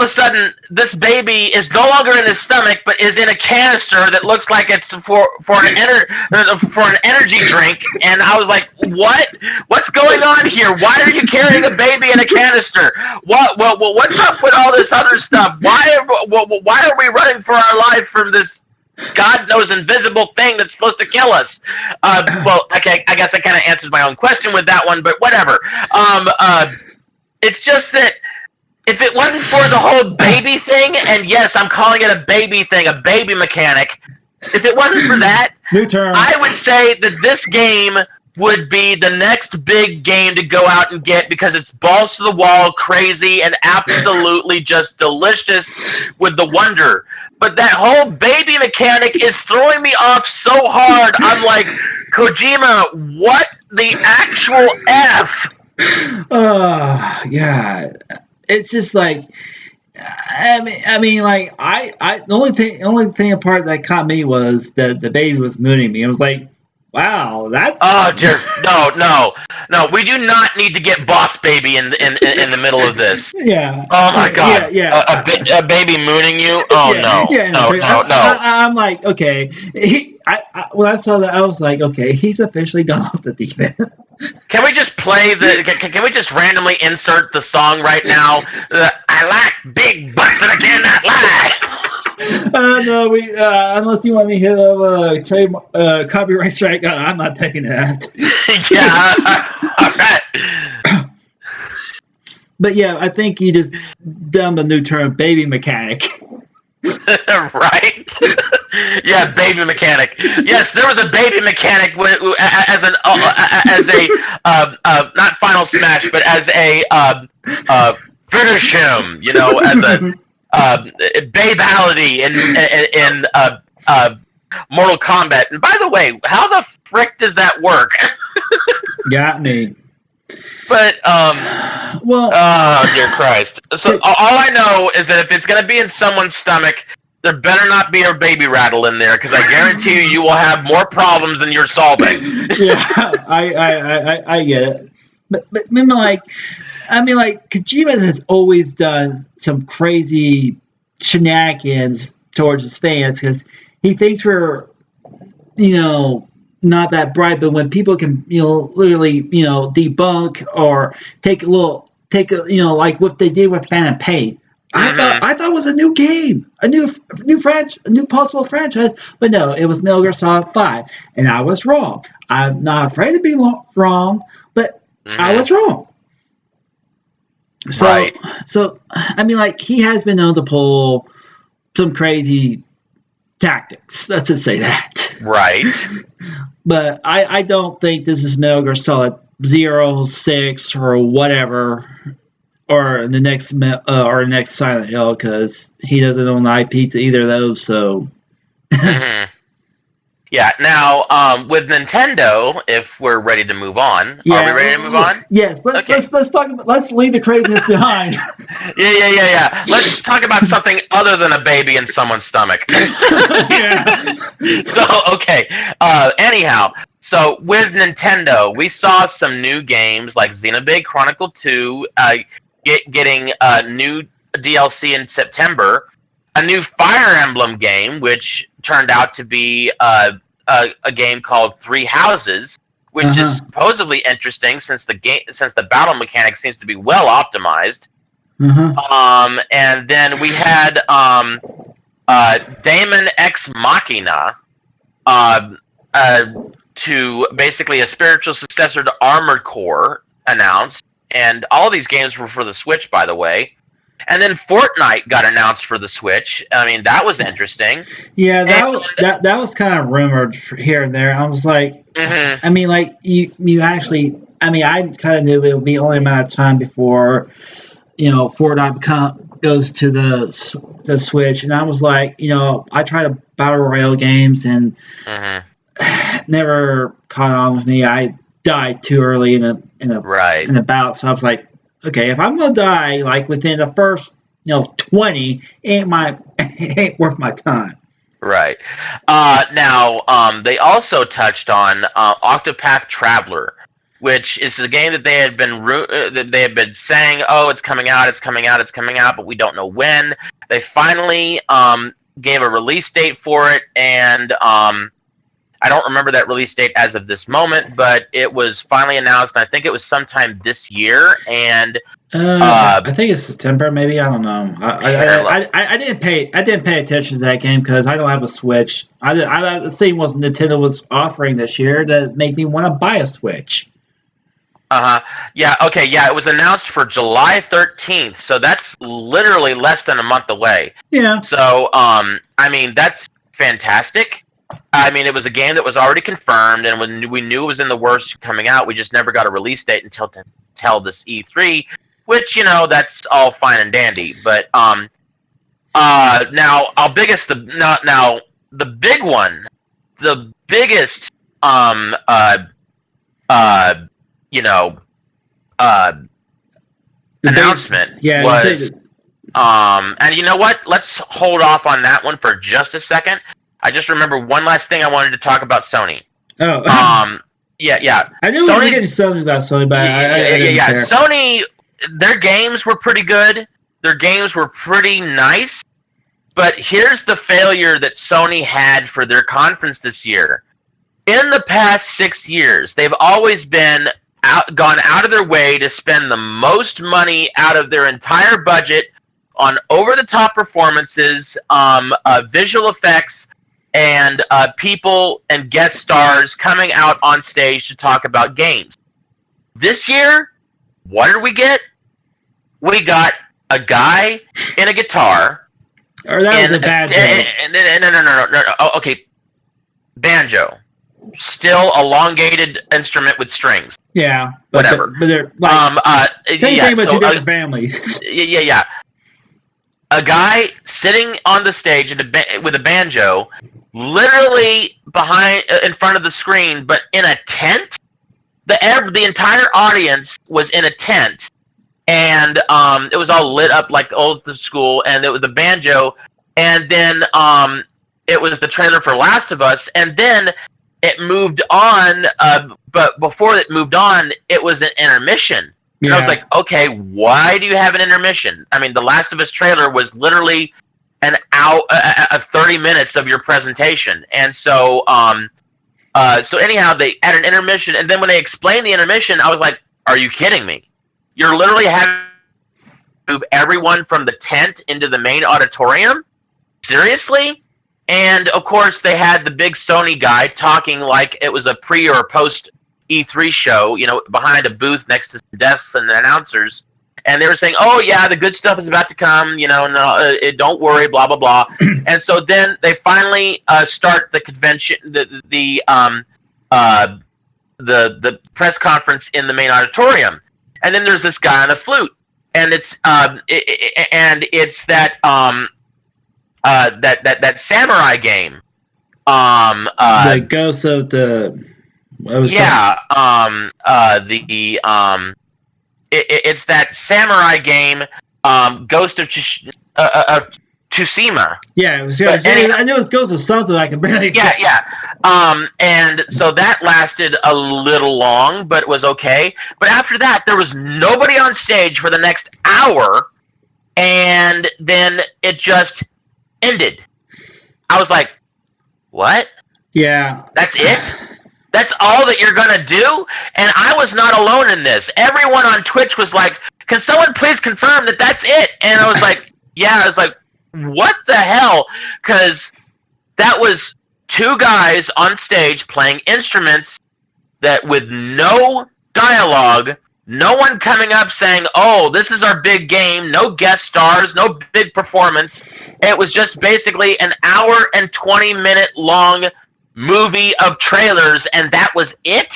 sudden, this baby is no longer in his stomach, but is in a canister that looks like it's for an energy drink. And I was like, what's going on here? Why are you carrying a baby in a canister? What's up with all this other stuff? Why are we running for our life from this God knows invisible thing that's supposed to kill us? Well, okay, I guess I kind of answered my own question with that one, but whatever. It's just that if it wasn't for the whole baby thing, and yes, I'm calling it a baby thing, a baby mechanic, if it wasn't for that, new term, I would say that this game would be the next big game to go out and get because it's balls to the wall, crazy, and absolutely just delicious with the wonder. But that whole baby mechanic is throwing me off so hard. I'm like, Kojima, what the actual F? Yeah. It's just like, I mean, like the only thing apart that caught me was that the baby was mooning me. I was like, wow, that's. Oh dear, no. We do not need to get Boss Baby in the middle of this. Yeah. Oh my god. Yeah. A baby mooning you? Oh no. Yeah. No. I'm like, okay. When I saw that, I was like, okay, he's officially gone off the deep end. Can we just play can we just randomly insert the song right now? I like big butts and I cannot lie. No, unless you want me to hit a copyright strike, I'm not taking that. Yeah, all right. But yeah, I think you just done the new term, baby mechanic. Right? Yeah, baby mechanic. Yes, there was a baby mechanic as a not Final Smash, but as a finish him. You know, as a babality in Mortal Kombat. And by the way, how the frick does that work? Got me. But well, oh dear Christ! So all I know is that if it's going to be in someone's stomach, there better not be a baby rattle in there, because I guarantee you will have more problems than you're solving. Yeah, I get it. But I mean, like Kojima has always done some crazy shenanigans towards his fans because he thinks we're, not that bright, but when people can, literally, debunk or take a like what they did with Phantom Pain. I thought it was a new game, a new possible franchise, but no, it was Metal Gear Solid 5, and I was wrong. I'm not afraid to be wrong, but I was wrong. So, right. So I mean, like he has been known to pull some crazy tactics. Let's just say that. Right. But I don't think this is Metal Gear Solid 0, 6, or whatever, or the next Silent Hill, because he doesn't own the IP to either of those. So. Yeah. Now, with Nintendo, if we're ready to move on, are we ready to move on? Yes. Let's talk. Let's leave the craziness behind. Yeah. Let's talk about something other than a baby in someone's stomach. Yeah. So, okay. Anyhow, So with Nintendo, we saw some new games like Xenoblade Chronicle 2 getting new DLC in September, a new Fire Emblem game, which turned out to be a game called Three Houses, which is supposedly interesting since the battle mechanic seems to be well optimized. And then we had Daemon Ex Machina, to basically a spiritual successor to Armored Core announced, and all these games were for the Switch, by the way. And then Fortnite got announced for the Switch. I mean, that was interesting. Yeah, that was kind of rumored here and there. I was like, I mean, like you actually, I mean, I kind of knew it would be only a matter of time before, Fortnite goes to the Switch, and I was like, I tried battle royale games and never caught on with me. I died too early in a bout, so I was like, okay, if I'm gonna die like within the first 20, ain't worth my time. Right. Now, they also touched on Octopath Traveler, which is a game that they had been saying, oh, it's coming out, but we don't know when. They finally gave a release date for it, and I don't remember that release date as of this moment, but it was finally announced. I think it was sometime this year, and I think it's September, maybe. I don't know. I didn't pay attention to that game because I don't have a Switch. I seen what Nintendo was offering this year to make me want to buy a Switch. Yeah. Okay. Yeah. It was announced for July 13th, so that's literally less than a month away. Yeah. So, I mean, that's fantastic. I mean, it was a game that was already confirmed, and when we knew it was in the works coming out, we just never got a release date until this E3, which, that's all fine and dandy. But now the big one, the biggest announcement was and you know what? Let's hold off on that one for just a second. I just remember one last thing I wanted to talk about Sony. Oh. Yeah. I knew we were getting something about Sony, but I didn't care. Sony, their games were pretty good. Their games were pretty nice. But here's the failure that Sony had for their conference this year. In the past 6 years, they've always gone out of their way to spend the most money out of their entire budget on over-the-top performances, visual effects, and people and guest stars coming out on stage to talk about games. This year, what did we get? We got a guy in a guitar. Or that was a banjo. No. Oh, okay. Banjo. Still elongated instrument with strings. Yeah. Whatever. But they're like, same thing but two different families. Yeah. A guy sitting on the stage with a banjo, literally in front of the screen, but in a tent. The entire audience was in a tent, and it was all lit up like old school, and it was the banjo, and then it was the trailer for Last of Us, and then it moved on. But before it moved on, it was an intermission. And I was like, okay, why do you have an intermission? I mean, the Last of Us trailer was literally an hour, 30 minutes of your presentation. And so, anyhow, they had an intermission. And then when they explained the intermission, I was like, are you kidding me? You're literally having to move everyone from the tent into the main auditorium? Seriously? And, of course, they had the big Sony guy talking like it was a pre or post E3 show, behind a booth next to some desks and announcers, and they were saying, "Oh yeah, the good stuff is about to come. Don't worry, blah blah blah." And so then they finally start the convention, the press conference in the main auditorium, and then there's this guy on a flute, and it's that that samurai game, the Ghost of the. It's that samurai game, Ghost of Tsushima. Yeah, it was. But I knew it was Ghost of something I can barely. Yeah. And so that lasted a little long, but it was okay. But after that, there was nobody on stage for the next hour, and then it just ended. I was like, what? Yeah. That's it? That's all that you're gonna do? And I was not alone in this. Everyone on Twitch was like, can someone please confirm that that's it? And I was like, yeah. I was like, what the hell? Because that was two guys on stage playing instruments that with no dialogue, no one coming up saying, oh, this is our big game, no guest stars, no big performance. It was just basically an hour and 20-minute long movie of trailers, and that was it?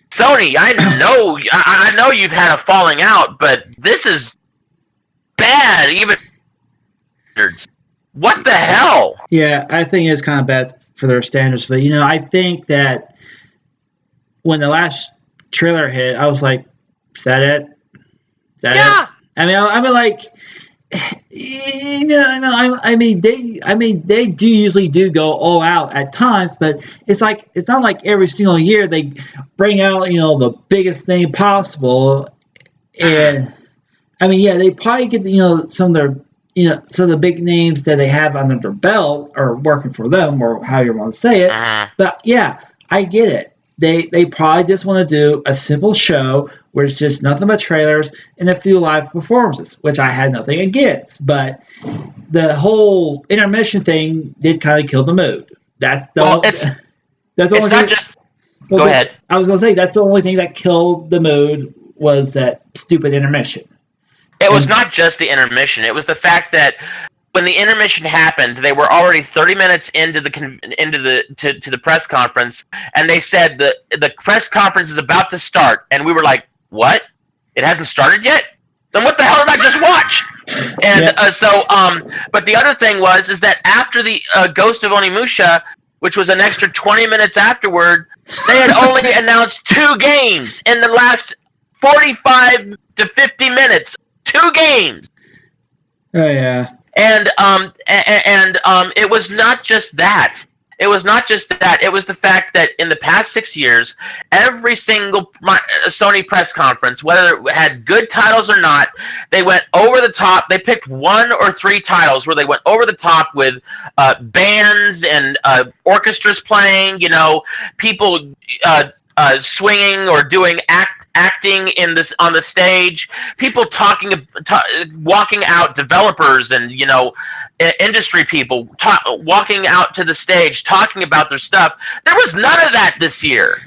Sony, I know you've had a falling out, but this is bad, even. What the hell? Yeah, I think it's kind of bad for their standards, but I think that when the last trailer hit, I was like, "Is that it? Is that it?" I mean, like, they do usually go all out at times, but it's not like every single year they bring out the biggest thing possible, and they probably get some of their. Some of the big names that they have under their belt are working for them, or how you want to say it. But yeah, I get it. They probably just want to do a simple show where it's just nothing but trailers and a few live performances, which I had nothing against. But the whole intermission thing did kind of kill the mood. That's the only thing. Go ahead. I was going to say that's the only thing that killed the mood was that stupid intermission. It was not just the intermission. It was the fact that when the intermission happened, they were already 30 minutes into the press conference, and they said the press conference is about to start, and we were like, "What? It hasn't started yet? Then what the hell did I just watch?" And but the other thing is that after the Ghost of Onimusha, which was an extra 20 minutes afterward, they had only announced 2 games in the last 45 to 50 minutes. 2 games. Oh yeah. And it was not just that. It was the fact that in the past 6 years, every single Sony press conference, whether it had good titles or not, they went over the top. They picked 1 or 3 titles where they went over the top with bands and orchestras playing. People swinging or doing acting on the stage, people walking out, developers and industry people walking out to the stage talking about their stuff. There was none of that this year.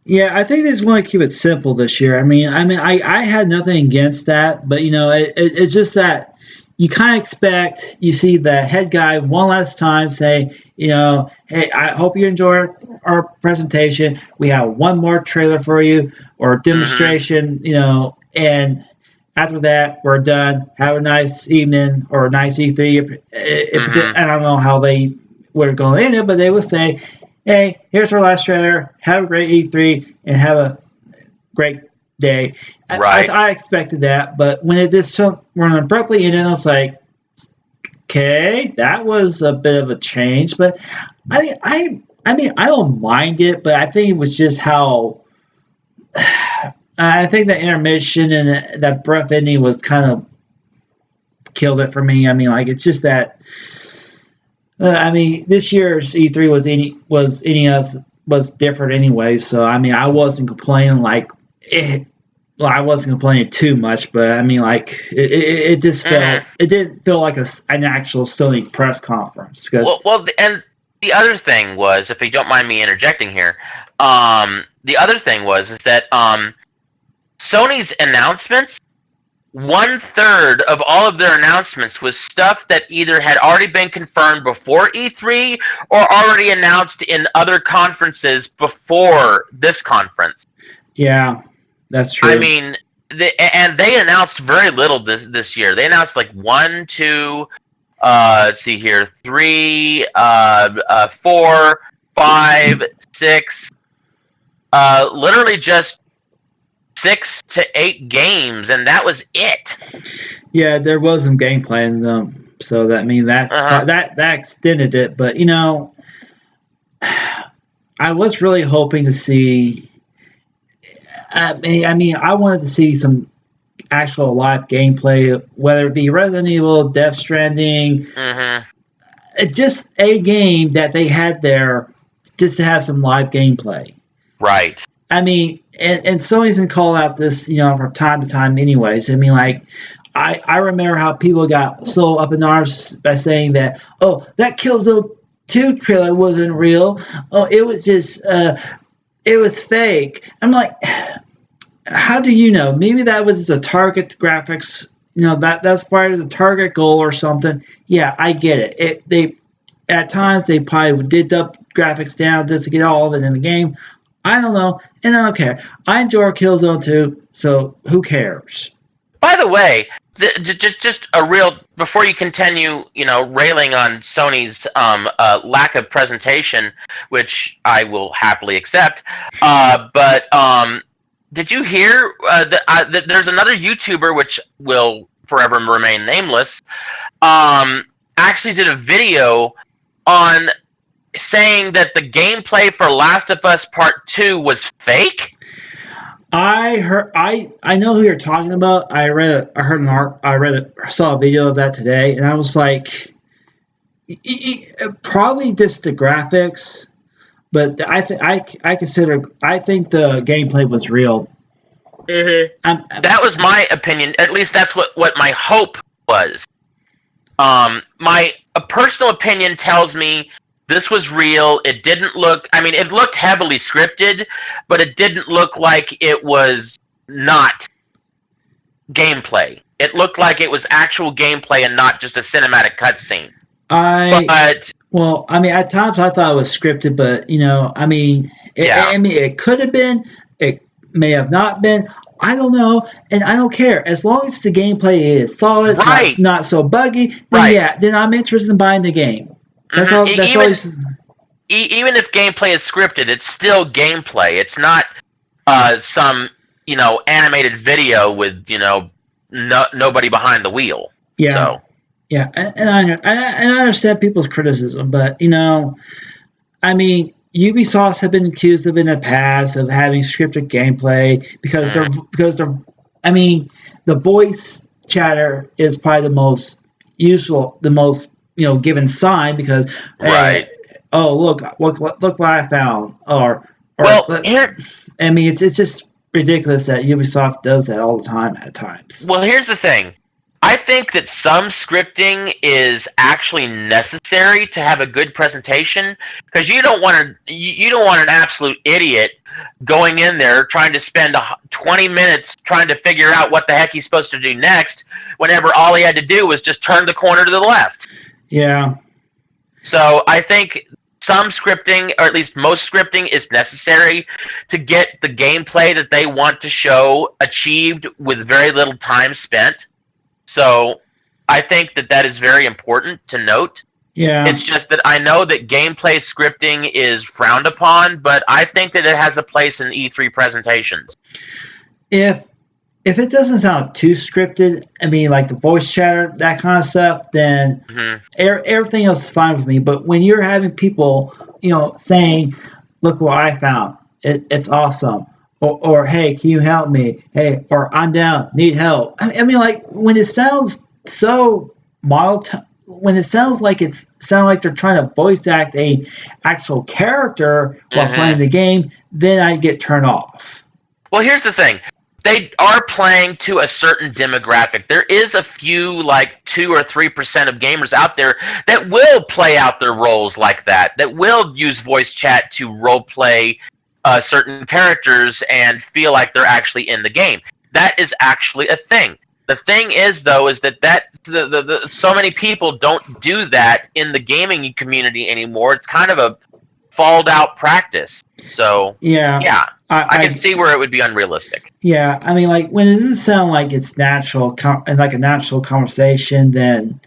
Yeah, I think they just want to keep it simple this year. I had nothing against that, but it's just that you kind of expect you see the head guy one last time say, hey, I hope you enjoy our presentation. We have one more trailer for you or demonstration, and after that, we're done. Have a nice evening or a nice E3. I don't know how they were going to end it, but they would say, hey, here's our last trailer. Have a great E3 and have a great day. Right. I expected that, but when it just when abruptly ended, I was like, okay, that was a bit of a change. But I don't mind it, but I think it was just how I think the intermission and that breath ending was kind of killed it for me. It's just that. This year's E3 was different anyway. So I wasn't complaining I wasn't complaining too much, but it just felt it didn't feel like an actual Sony press conference. Well, and the other thing was, if you don't mind me interjecting here, the other thing is that Sony's announcements, 1/3 of all of their announcements was stuff that either had already been confirmed before E3 or already announced in other conferences before this conference. Yeah, that's true. They announced very little this year. They announced 1, 2, let's see here, 3, 4, 5, 6, literally just 6 to 8 games, and that was it. Yeah, there was some gameplay in them, So that that extended it. But I was really hoping to see. I wanted to see some actual live gameplay, whether it be Resident Evil, Death Stranding, just a game that they had there just to have some live gameplay. Right. I mean, and Sony's been calling out this, from time to time anyways. I mean, like, I remember how people got so up in arms by saying that, oh, that Killzone 2 trailer wasn't real. Oh, it was just, it was fake. I'm like, how do you know? Maybe that was a target graphics, that's part of the target goal or something. Yeah, I get it. At times, they probably did up graphics down just to get all of it in the game. I don't know, and I don't care. I enjoy Killzone 2, so who cares? By the way, just a real before you continue, railing on Sony's lack of presentation, which I will happily accept. But did you hear that there's another YouTuber which will forever remain nameless? Actually, did a video on saying that the gameplay for Last of Us Part 2 was fake? I know who you're talking about. Saw a video of that today, and I was like, probably just the graphics, but I think the gameplay was real. That was my opinion. At least that's what my hope was. My personal opinion tells me this was real. It didn't look... I mean, it looked heavily scripted, but it didn't look like it was not gameplay. It looked like it was actual gameplay and not just a cinematic cutscene. Well, I mean, at times I thought it was scripted, but, it could have been. It may have not been. I don't know, and I don't care. As long as the gameplay is solid, not so buggy, then I'm interested in buying the game. That's all. Even if gameplay is scripted, it's still gameplay. It's not some animated video with nobody behind the wheel. Yeah. So. Yeah, and I understand people's criticism, but I mean, Ubisoft have been accused of in the past of having scripted gameplay because the voice chatter is probably the most useful, the most given sign because oh look what I found it's just ridiculous that Ubisoft does that all the time at times. Well, here's the thing. I think that some scripting is actually necessary to have a good presentation because you don't want an absolute idiot going in there trying to spend 20 minutes trying to figure out what the heck he's supposed to do next whenever all he had to do was just turn the corner to the left. Yeah. So I think some scripting, or at least most scripting, is necessary to get the gameplay that they want to show achieved with very little time spent. So I think that is very important to note. Yeah. It's just that I know that gameplay scripting is frowned upon, but I think that it has a place in E3 presentations. If it doesn't sound too scripted, I mean, like the voice chatter, that kind of stuff, then everything else is fine with me. But when you're having people, saying, look what I found, it's awesome. Or hey, can you help me? Hey, or I'm down, need help. I mean, like when it sounds so mild, when it sounds like they're trying to voice act a actual character while playing the game, then I get turned off. Well, here's the thing: they are playing to a certain demographic. There is a few, like 2 or 3% of gamers out there that will play out their roles like that. That will use voice chat to role play certain characters and feel like they're actually in the game. That is actually a thing. The thing is, though, is that so many people don't do that in the gaming community anymore. It's kind of a falled out practice. So I can see where it would be unrealistic. Yeah, I mean, like when it doesn't sound like it's natural and like a natural conversation, then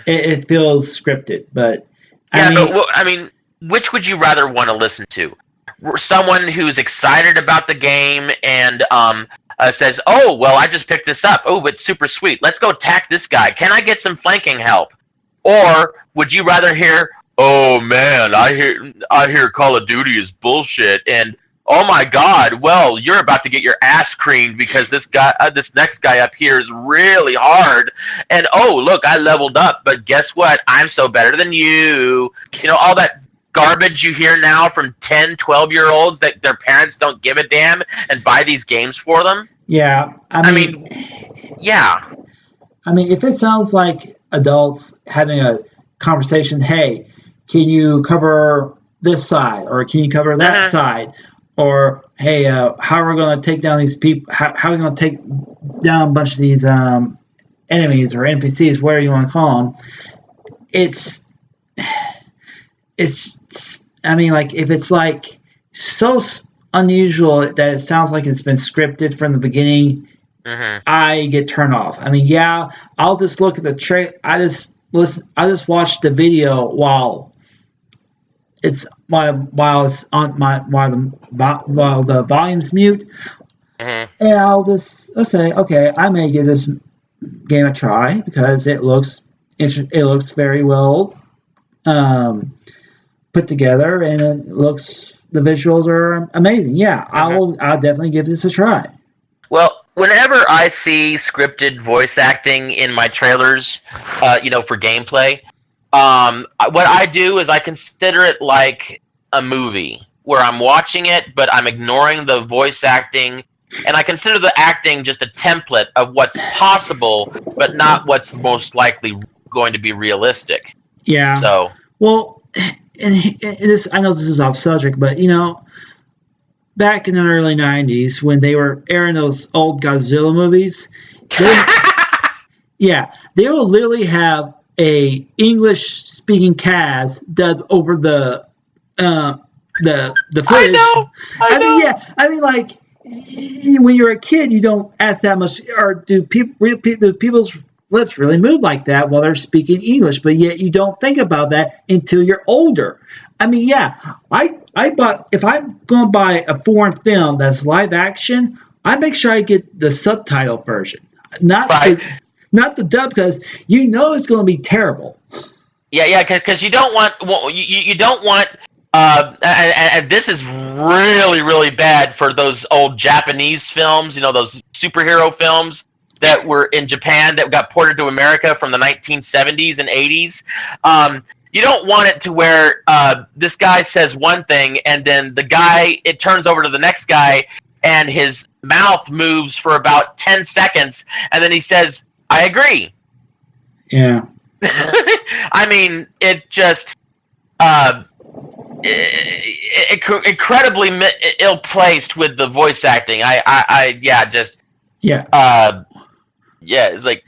it feels scripted. But I mean, which would you rather want to listen to? Someone who's excited about the game and says, "Oh, well, I just picked this up. Oh, it's super sweet. Let's go attack this guy. Can I get some flanking help?" Or would you rather hear, "Oh man, I hear Call of Duty is bullshit," and "Oh my God, well, you're about to get your ass creamed because this next guy up here is really hard," and "Oh, look, I leveled up, but guess what? I'm so better than you." All that garbage you hear now from 10, 12-year-olds that their parents don't give a damn and buy these games for them. Yeah, I mean, yeah. I mean, if it sounds like adults having a conversation, hey, can you cover this side, or can you cover that side, or hey, how are we going to take down these people? How are we going to take down a bunch of these enemies or NPCs, whatever you want to call them? It's. I mean, like, if it's like so unusual that it sounds like it's been scripted from the beginning, I get turned off. I mean, yeah, I'll just look at the I just watch the video while it's while the volume's mute, and I'll say, okay, I may give this game a try because it looks very well put together, and the visuals are amazing. Yeah, I'll definitely give this a try. Well, whenever I see scripted voice acting in my trailers, for gameplay, what I do is I consider it like a movie where I'm watching it, but I'm ignoring the voice acting, and I consider the acting just a template of what's possible, but not what's most likely going to be realistic. Yeah. So. Well, and I know this is off subject, but back in the early '90s when they were airing those old Godzilla movies, they will literally have a English-speaking cast dubbed over the footage. I know. I mean, like, when you're a kid, you don't ask that much, or do people's lips really move like that while they're speaking English? But yet you don't think about that until you're older. I mean, yeah, if I'm going to buy a foreign film that's live action, I make sure I get the subtitle version, not the dub, because it's going to be terrible. Yeah, because you don't want you don't want. And this is really, really bad for those old Japanese films. Those superhero films that were in Japan that got ported to America from the 1970s and 80s. You don't want it to where this guy says one thing and then it turns over to the next guy and his mouth moves for about 10 seconds and then he says, "I agree." Yeah. I mean, it just incredibly ill-placed with the voice acting. It's like,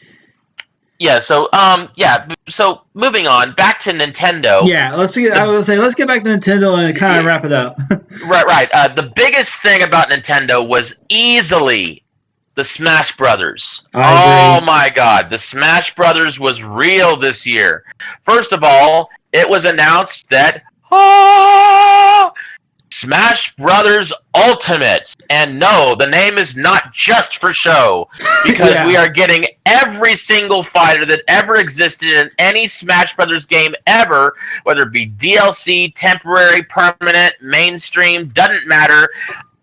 so moving on back to Nintendo. Yeah, let's get back to Nintendo and kind of wrap it up. Right. The biggest thing about Nintendo was easily the Smash Brothers. Oh my God, the Smash Brothers was real this year. First of all, it was announced that Smash Brothers Ultimate. And no, the name is not just for show, because we are getting every single fighter that ever existed in any Smash Brothers game ever, whether it be DLC, temporary, permanent, mainstream, doesn't matter.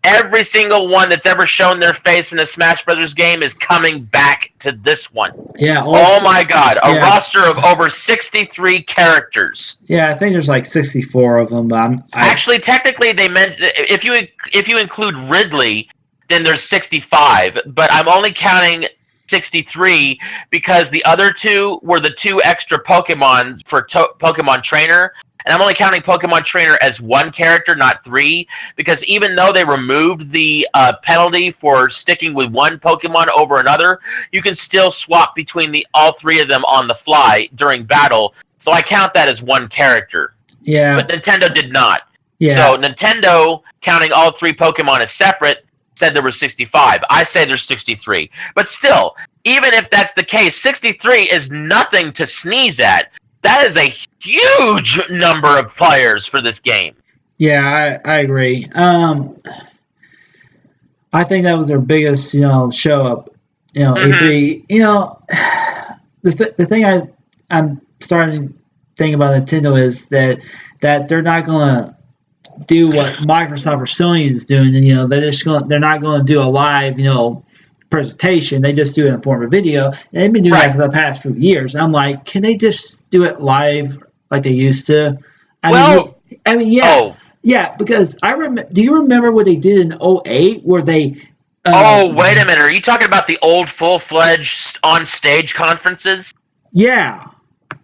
Every single one that's ever shown their face in a Smash Brothers game is coming back to this one. Yeah. Oh my God, a roster of over 63 characters. Yeah, I think there's like 64 of them. But actually, technically, they meant if you include Ridley, then there's 65. But I'm only counting 63 because the other two were the two extra Pokemon for Pokemon Trainer. And I'm only counting Pokemon Trainer as one character, not three, because even though they removed the penalty for sticking with one Pokemon over another, you can still swap between all three of them on the fly during battle. So I count that as one character. Yeah. But Nintendo did not. Yeah. So Nintendo, counting all three Pokemon as separate, said there were 65. I say there's 63. But still, even if that's the case, 63 is nothing to sneeze at. That is a huge number of players for this game. Yeah, I agree. I think that was their biggest, show up, E3. The thing I'm starting thing about Nintendo is that they're not gonna do what Microsoft or Sony is doing. And, they're not going to do a live, presentation. They just do it in form of video. And they've been doing that for the past few years. I'm like, can they just do it live like they used to? Yeah, because I remember. Do you remember what they did in 2008 where they? Wait a minute. Are you talking about the old full-fledged on-stage conferences? Yeah.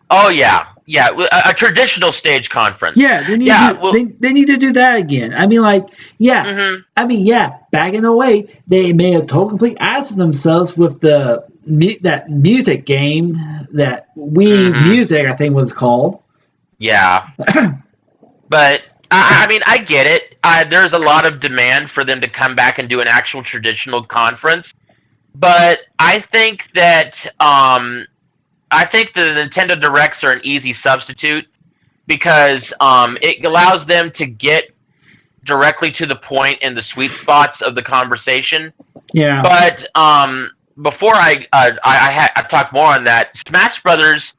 Oh yeah, a traditional stage conference. Yeah, they need to do that again. I mean, back in 2008, they made a total complete ass of themselves with that music game, that Wii Music, I think was called. Yeah, but I get it. There's a lot of demand for them to come back and do an actual traditional conference, but I think that the Nintendo Directs are an easy substitute because it allows them to get directly to the point in the sweet spots of the conversation. Yeah. But before I talk more on that, Smash Brothers,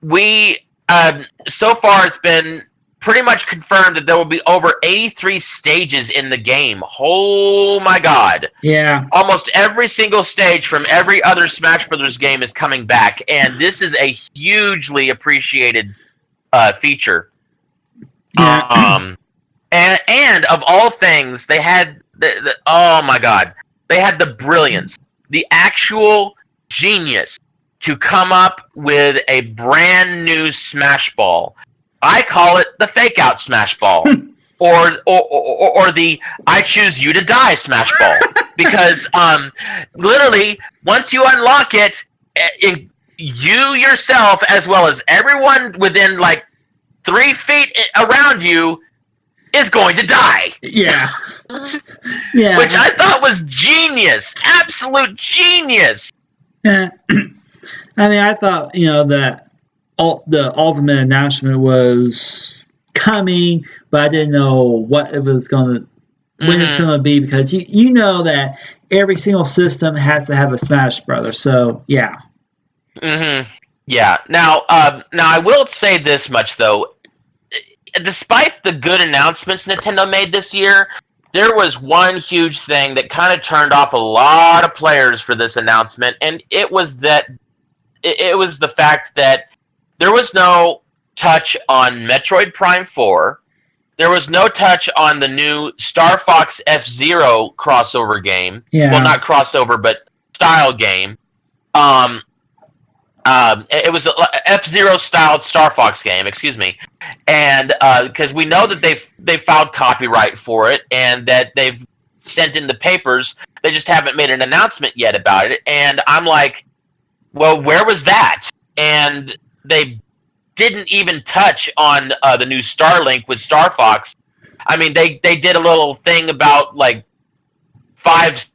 so far it's been pretty much confirmed that there will be over 83 stages in the game. Oh my God. Yeah. Almost every single stage from every other Smash Brothers game is coming back, and this is a hugely appreciated feature. Yeah. And of all things, they had oh my God. They had the brilliance, the actual genius to come up with a brand new Smash Ball. I call it the fake out Smash Ball, or the I choose you to die Smash Ball, because literally once you unlock it, you yourself as well as everyone within 3 feet around you is going to die. Yeah. Yeah. Which I thought was genius, absolute genius. I thought that. The ultimate announcement was coming, but I didn't know what it was when it's going to be, because you know that every single system has to have a Smash Brothers. So yeah. Yeah. Now I will say this much though: despite the good announcements Nintendo made this year, there was one huge thing that kind of turned off a lot of players for this announcement, and it was the fact that there was no touch on Metroid Prime 4. There was no touch on the new Star Fox F-Zero crossover game. Yeah. Well, not crossover, but style game. It was an F-Zero styled Star Fox game, excuse me. And because we know that they filed copyright for it and that they've sent in the papers, they just haven't made an announcement yet about it. And I'm like, well, where was that? And they didn't even touch on the new Starlink with Star Fox. I mean, they did a little thing about 5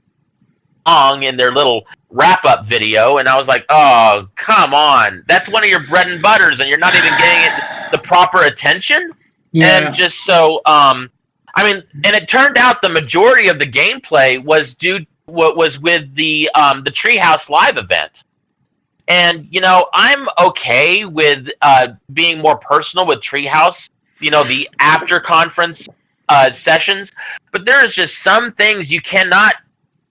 songs in their little wrap-up video, and I was like, oh, come on. That's one of your bread and butters, and you're not even getting it the proper attention? Yeah. And just so, and it turned out the majority of the gameplay was with the Treehouse Live event. And, I'm okay with being more personal with Treehouse, the after-conference sessions. But there is just some things you cannot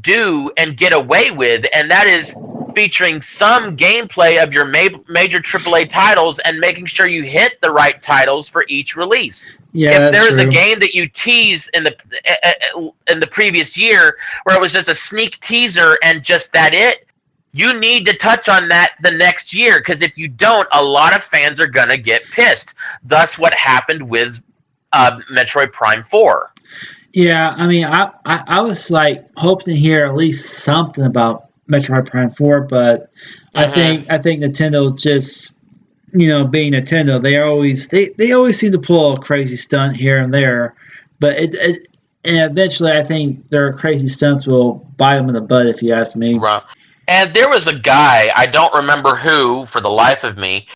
do and get away with, and that is featuring some gameplay of your major AAA titles and making sure you hit the right titles for each release. Yeah, if there's true. a game that you teased in the previous year where it was just a sneak teaser and just it, you need to touch on that the next year, because if you don't, a lot of fans are going to get pissed. Thus what happened with Metroid Prime 4. Yeah, I was hoping to hear at least something about Metroid Prime 4, but I think Nintendo just, being Nintendo, they always seem to pull a crazy stunt here and there, but and eventually I think their crazy stunts will bite them in the butt, if you ask me. Right. And there was a guy, I don't remember who, for the life of me,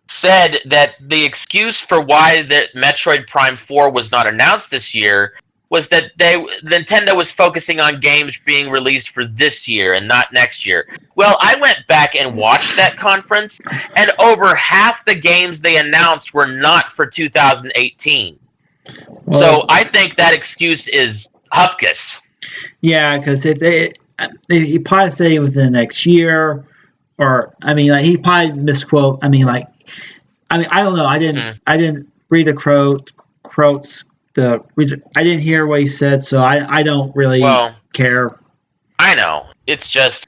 said that the excuse for why that Metroid Prime 4 was not announced this year was that Nintendo was focusing on games being released for this year and not next year. Well, I went back and watched that conference, and over half the games they announced were not for 2018. Well, so I think that excuse is hupkis. yeah, because if he probably said it within the next year, or I mean, like he probably misquote. I mean, I don't know. I didn't read the quotes. I didn't hear what he said, so I don't really care. I know. It's just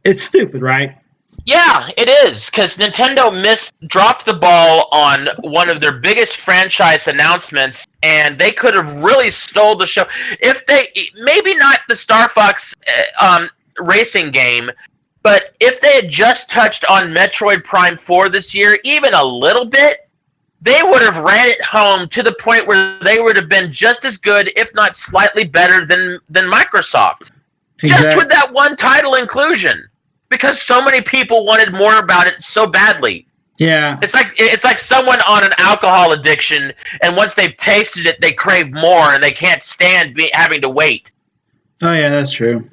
it's stupid, right? Yeah, it is, because Nintendo dropped the ball on one of their biggest franchise announcements, and they could have really stole the show. If they, maybe not the Star Fox racing game, but if they had just touched on Metroid Prime 4 this year, even a little bit, they would have ran it home to the point where they would have been just as good, if not slightly better than Microsoft. Exactly. Just with that one title inclusion. Because so many people wanted more about it so badly. Yeah. It's like someone on an alcohol addiction, and once they've tasted it, they crave more, and they can't stand having to wait. Oh yeah, that's true.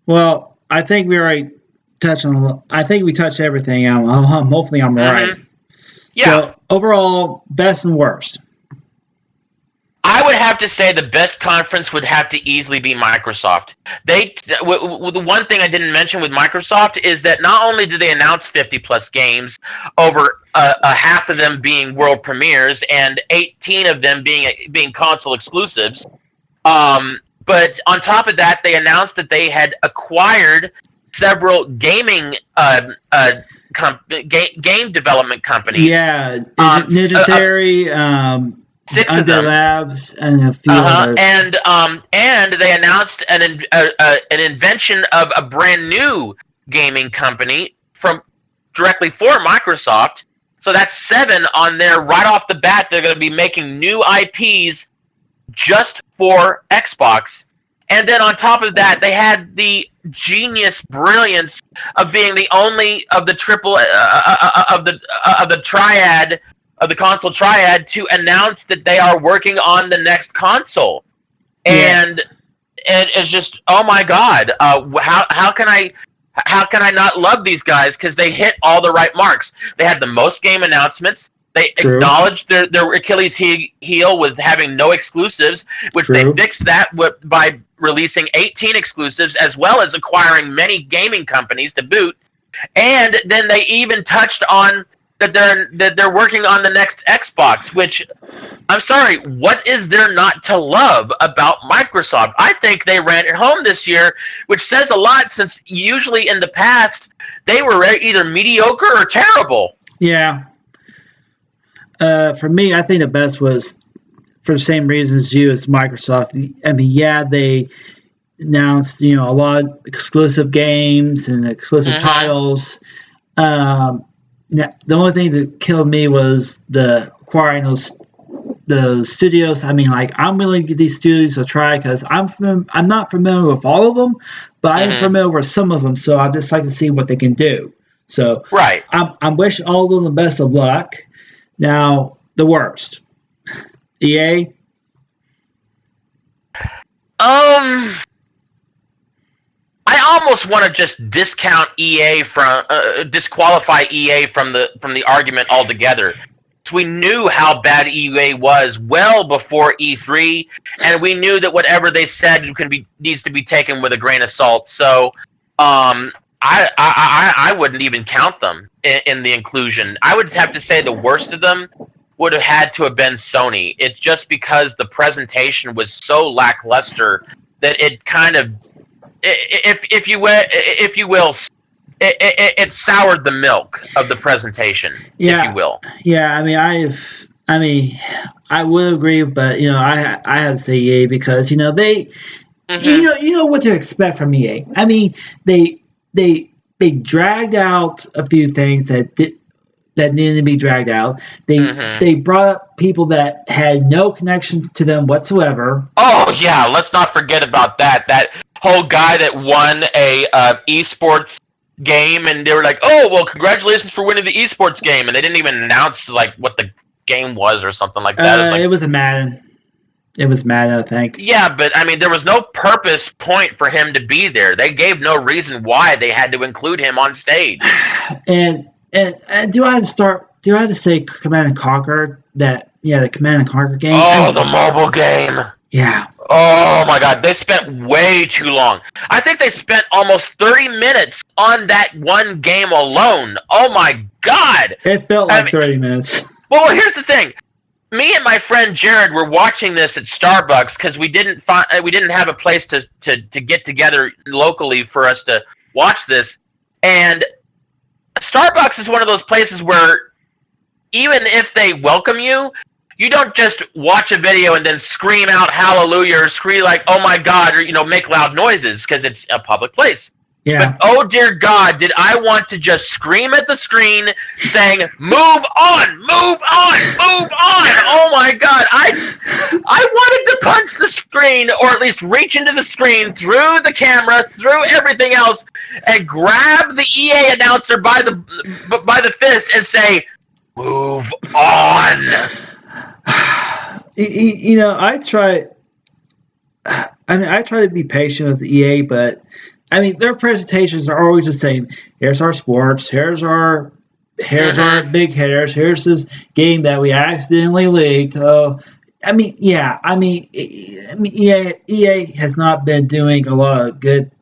Well, I think we already touched on. I think we touched everything. Hopefully, I'm right. Yeah. So overall, best and worst. I would have to say the best conference would have to easily be Microsoft. The one thing I didn't mention with Microsoft is that not only did they announce 50 plus games, over a half of them being world premieres and 18 of them being console exclusives, but on top of that, they announced that they had acquired several gaming game development companies. Yeah, Ninja Theory. Under Labs and a few others. And they announced an invention of a brand new gaming company directly for Microsoft. So that's 7 on there right off the bat. They're going to be making new IPs just for Xbox. And then on top of that, they had the genius brilliance of being the only of the triad. Of the console triad to announce that they are working on the next console, and it's just, oh my god, how can I not love these guys, because they hit all the right marks. They had the most game announcements. They acknowledged their Achilles heel with having no exclusives, which they fixed that by releasing 18 exclusives as well as acquiring many gaming companies to boot, and then they even touched on that they're working on the next Xbox, which, I'm sorry, what is there not to love about Microsoft? I think they ran it home this year, which says a lot, since usually in the past they were either mediocre or terrible. Yeah. For me, I think the best was, for the same reasons as you, as Microsoft. I mean, yeah, they announced, a lot of exclusive games and exclusive titles. The only thing that killed me was the acquiring the studios. I mean, I'm willing to give these studios a try, because I'm not familiar with all of them, but I am familiar with some of them. So I just like to see what they can do. So I'm wishing all of them the best of luck. Now, the worst, EA. I almost want to just discount EA disqualify EA from the argument altogether. We knew how bad EA was well before E3, and we knew that whatever they said needs to be taken with a grain of salt. So, I wouldn't even count them in the inclusion. I would have to say the worst of them would have had to have been Sony. It's just because the presentation was so lackluster that it kind of, if you will, it soured the milk of the presentation, if you will. Yeah, I mean, I would agree, but I have to say EA, because they, you know what to expect from EA. I mean, they dragged out a few things that needed to be dragged out. They brought up people that had no connection to them whatsoever. Oh yeah, let's not forget about that. That whole guy that won a esports game, and they were like, "Oh, well, congratulations for winning the esports game," and they didn't even announce what the game was or something like that. It was a Madden. It was Madden, I think. Yeah, but I mean, there was no purpose point for him to be there. They gave no reason why they had to include him on stage. And do I have to start? Do I have to say Command and Conquer? That the Command and Conquer game. Oh, the mobile game. Yeah. Oh my God, they spent way too long. I think they spent almost 30 minutes on that one game alone. Oh my God. It felt like 30 minutes. Well, here's the thing. Me and my friend Jared were watching this at Starbucks because we didn't have a place to get together locally for us to watch this. And Starbucks is one of those places where even if they welcome you, you don't just watch a video and then scream out hallelujah or scream like, oh my God, or, make loud noises because it's a public place. Yeah. But oh dear God, did I want to just scream at the screen saying, move on, move on, move on. Oh my God. I wanted to punch the screen, or at least reach into the screen through the camera, through everything else, and grab the EA announcer by the fist and say, move on. I try. I try to be patient with EA, but their presentations are always the same. Here's our sports. Here's our big hitters. Here's this game that we accidentally leaked. EA has not been doing a lot of good.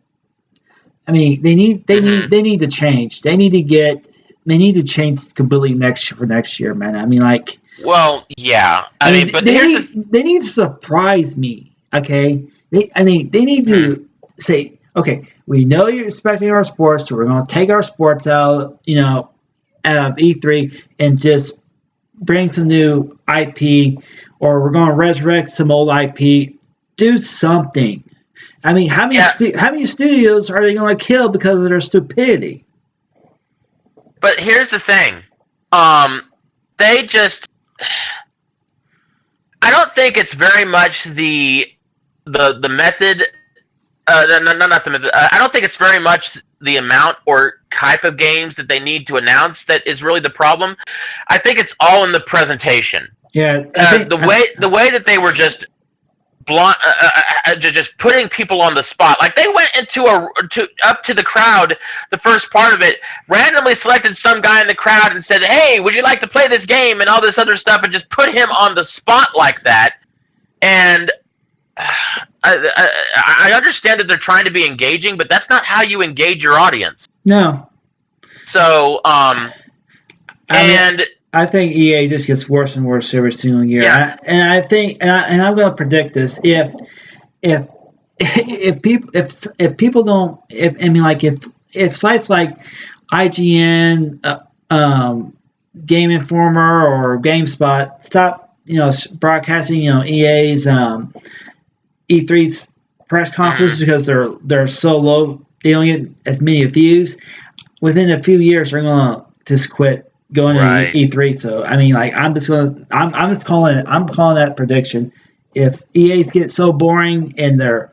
They need to change. They need to change completely next year, man. Well, yeah. But they need to surprise me. Okay, they need to say, okay, we know you're expecting our sports, so we're going to take our sports out of E3 and just bring some new IP, or we're going to resurrect some old IP. Do something. How many studios are they going to kill because of their stupidity? But here's the thing. They just... I don't think it's very much the method... not the method. I don't think it's very much the amount or type of games that they need to announce that is really the problem. I think it's all in the presentation. Yeah. The way that they were just just putting people on the spot. Like they went up to the crowd, the first part of it, randomly selected some guy in the crowd and said, "Hey, would you like to play this game?" and all this other stuff, and just put him on the spot like that. And I understand that they're trying to be engaging, but that's not how you engage your audience. No. So, I think EA just gets worse and worse every single year. Yeah. I'm going to predict this. If people don't, if sites like IGN, Game Informer, or GameSpot stop, broadcasting, EA's E3's press conference because they're so low, they don't get as many views. Within a few years, they're going to just quit going to E3. So I'm just calling it. I'm calling that prediction. If EA's get so boring and they're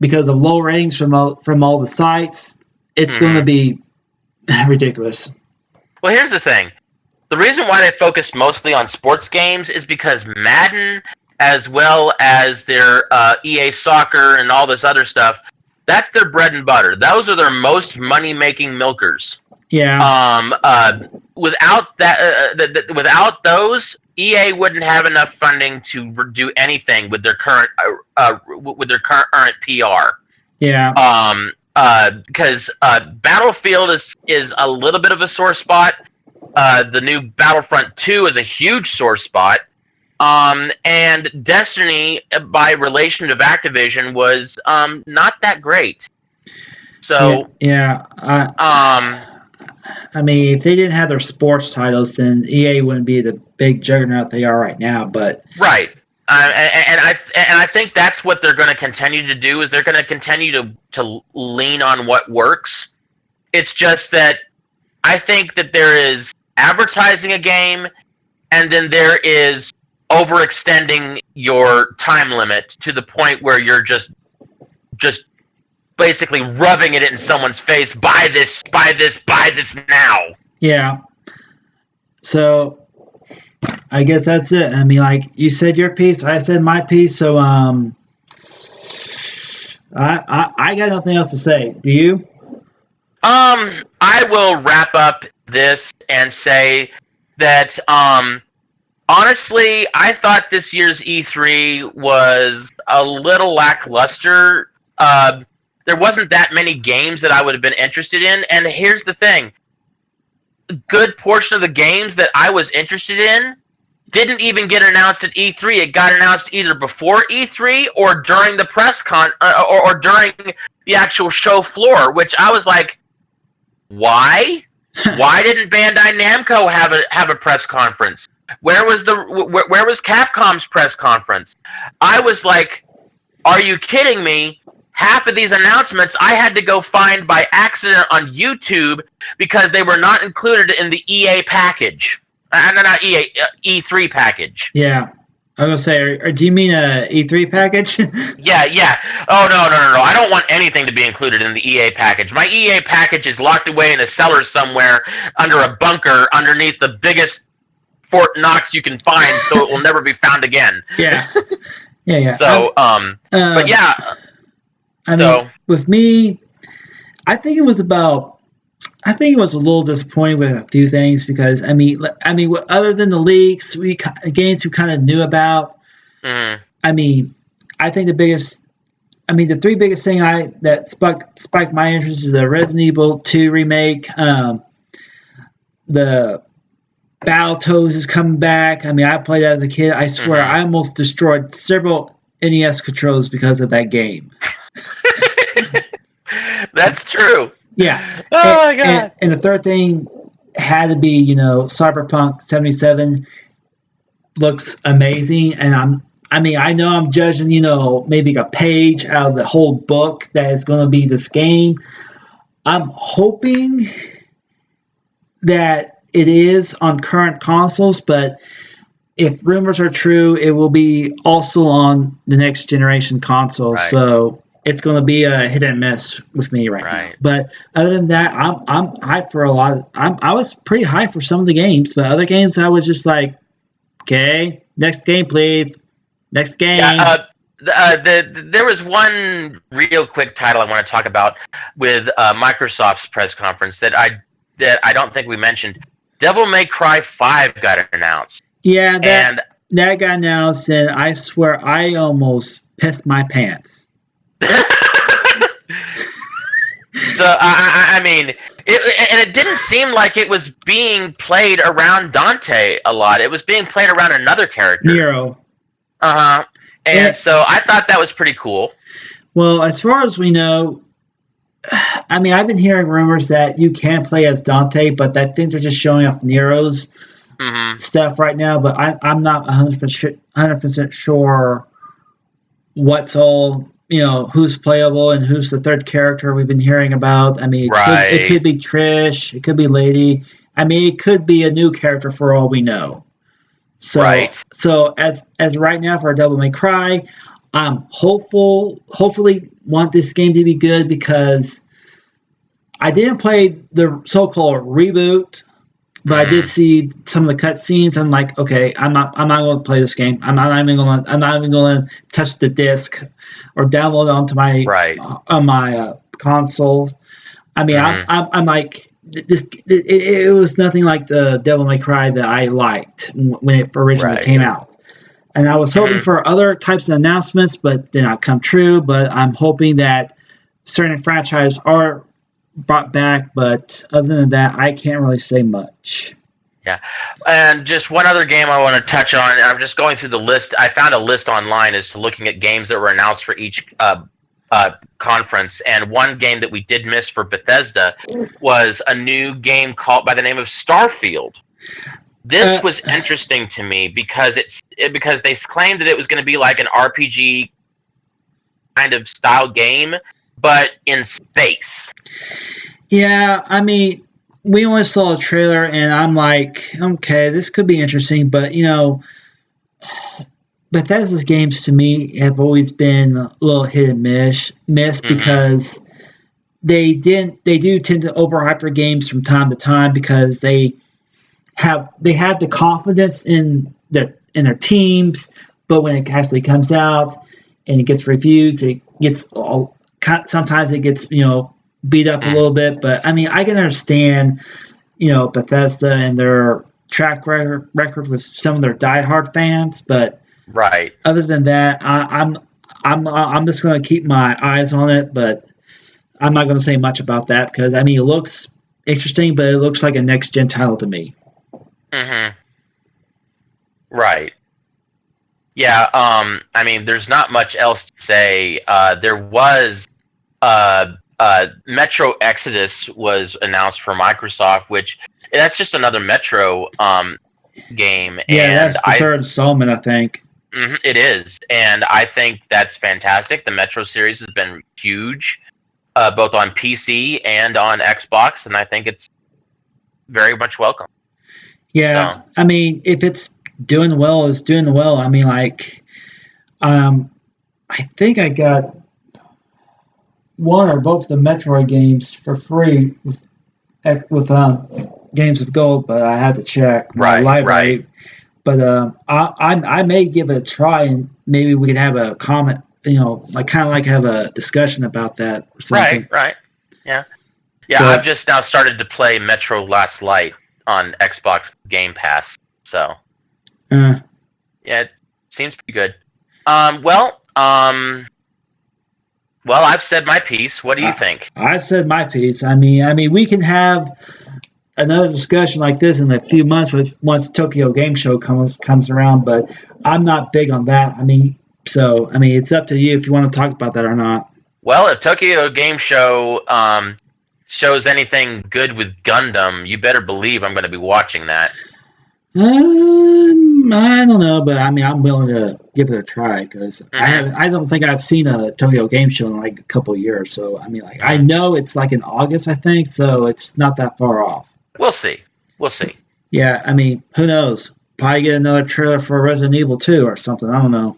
because of low ratings from all the sites, it's going to be ridiculous. Well, here's the thing. The reason why they focus mostly on sports games is because Madden, as well as their EA Soccer and all this other stuff, that's their bread and butter. Those are their most money-making milkers. Yeah. Without that, without those, EA wouldn't have enough funding to do anything with their current PR. Yeah. Because Battlefield is a little bit of a sore spot. The new Battlefront 2 is a huge sore spot. And Destiny, by relation to Activision, was not that great. So yeah. If they didn't have their sports titles, then EA wouldn't be the big juggernaut they are right now. But right, and I think that's what they're going to continue to do. Is they're going to continue to lean on what works. It's just that I think that there is advertising a game, and then there is overextending your time limit to the point where you're just basically rubbing it in someone's face. Buy this now. Yeah. So I guess that's it. I mean, like you said your piece, I said my piece, so I got nothing else to say. Do you? I will wrap up this and say that honestly, I thought this year's E3 was a little lackluster. There wasn't that many games that I would have been interested in, and here's the thing: a good portion of the games that I was interested in didn't even get announced at E3. It got announced either before E3 or during the or during the actual show floor, which I was like, why? Why didn't Bandai Namco have a press conference? Where was Capcom's press conference? I was like, are you kidding me? Half of these announcements I had to go find by accident on YouTube because they were not included in the EA package. Not EA, E3 package. Yeah. I was going to say, do you mean a E3 package? Yeah. Oh, no. I don't want anything to be included in the EA package. My EA package is locked away in a cellar somewhere under a bunker underneath the biggest Fort Knox you can find, so it will never be found again. Yeah. So, but yeah. I mean, with me, I think it was a little disappointing with a few things because I mean, other than the leaks, games we kind of knew about. Mm. I mean, I think the three biggest thing that spiked my interest is the Resident Evil 2 remake. The Battletoads is coming back. I mean, I played that as a kid. I swear, I almost destroyed several NES controls because of that game. That's true. Yeah. Oh my god. And the third thing had to be, Cyberpunk 77 looks amazing, and I know I'm judging, maybe a page out of the whole book that is going to be this game. I'm hoping that it is on current consoles, but if rumors are true, it will be also on the next generation console. Right. So it's going to be a hit and miss with me right now. But other than that, I'm hyped for a lot. I was pretty hyped for some of the games, but other games I was just like, okay, next game, please. Next game. Yeah, there was one real quick title I want to talk about with Microsoft's press conference that I don't think we mentioned. Devil May Cry 5 got announced. Yeah, that got announced, and I swear I almost pissed my pants. So I mean, it didn't seem like it was being played around Dante a lot. It was being played around another character, Nero. And so I thought that was pretty cool. Well, as far as we know, I mean, I've been hearing rumors that you can play as Dante, but I think they're just showing off Nero's stuff right now. But I'm not 100% sure what's all, who's playable and who's the third character we've been hearing about. I mean, it could be Trish, it could be Lady. I mean, it could be a new character for all we know. So as right now for Devil May Cry, I'm hopefully want this game to be good because I didn't play the so-called reboot, but I did see some of the cutscenes. I'm like, okay, I'm not going to play this game. I'm not even going to touch the disc or download it onto my on my console. I mean, I'm like. It was nothing like the Devil May Cry that I liked when it originally came out. And I was hoping for other types of announcements, but did not come true. But I'm hoping that certain franchises are brought back. But other than that, I can't really say much. Yeah. And just one other game I want to touch on. I'm just going through the list. I found a list online as to looking at games that were announced for each conference, and one game that we did miss for Bethesda was a new game called by the name of Starfield. This was interesting to me because because they claimed that it was going to be like an RPG kind of style game, but in space. Yeah, I mean, we only saw a trailer, and I'm like, okay, this could be interesting, but Bethesda's games to me have always been a little hit and miss because they do tend to overhype their games from time to time because they have the confidence in their teams, but when it actually comes out and it gets refused, it gets sometimes it gets beat up a little bit. But I mean, I can understand Bethesda and their track record with some of their diehard fans, but right. Other than that, I'm just going to keep my eyes on it, but I'm not going to say much about that because I mean it looks interesting, but it looks like a next gen title to me. Mm-hmm. Right. Yeah. I mean, there's not much else to say. There was Metro Exodus was announced for Microsoft, which that's just another Metro game. Yeah, and that's the third installment, I think. It is, and I think that's fantastic. The Metro series has been huge, both on PC and on Xbox, and I think it's very much welcome. Yeah, so. I mean, if it's doing well, it's doing well. I mean, like, I think I got one or both the Metroid games for free with Games of Gold, but I had to check my library. Right. But I may give it a try, and maybe we could have a comment, have a discussion about that or something. Right. Yeah. Yeah, but I've just now started to play Metro Last Light on Xbox Game Pass, so. Yeah, it seems pretty good. Well, I've said my piece. What do you think? I've said my piece. I mean, we can have another discussion like this in a few months once Tokyo Game Show comes around, but I'm not big on that. I mean, it's up to you if you want to talk about that or not. Well, if Tokyo Game Show shows anything good with Gundam, you better believe I'm going to be watching that. I don't know, but I mean, I'm willing to give it a try because I don't think I've seen a Tokyo Game Show in like a couple of years. So I mean, like I know it's like in August, I think, so it's not that far off. We'll see. Yeah, I mean, who knows? Probably get another trailer for Resident Evil 2 or something. I don't know.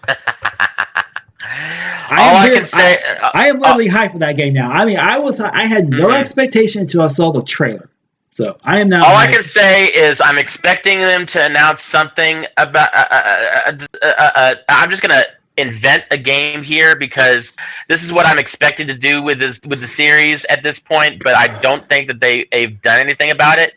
I am literally hyped for that game now. I mean, I had no expectation until I saw the trailer. So I am now. All I can say is I'm expecting them to announce something about. I'm just gonna invent a game here because this is what I'm expected to do with the series at this point. But I don't think that they've done anything about it.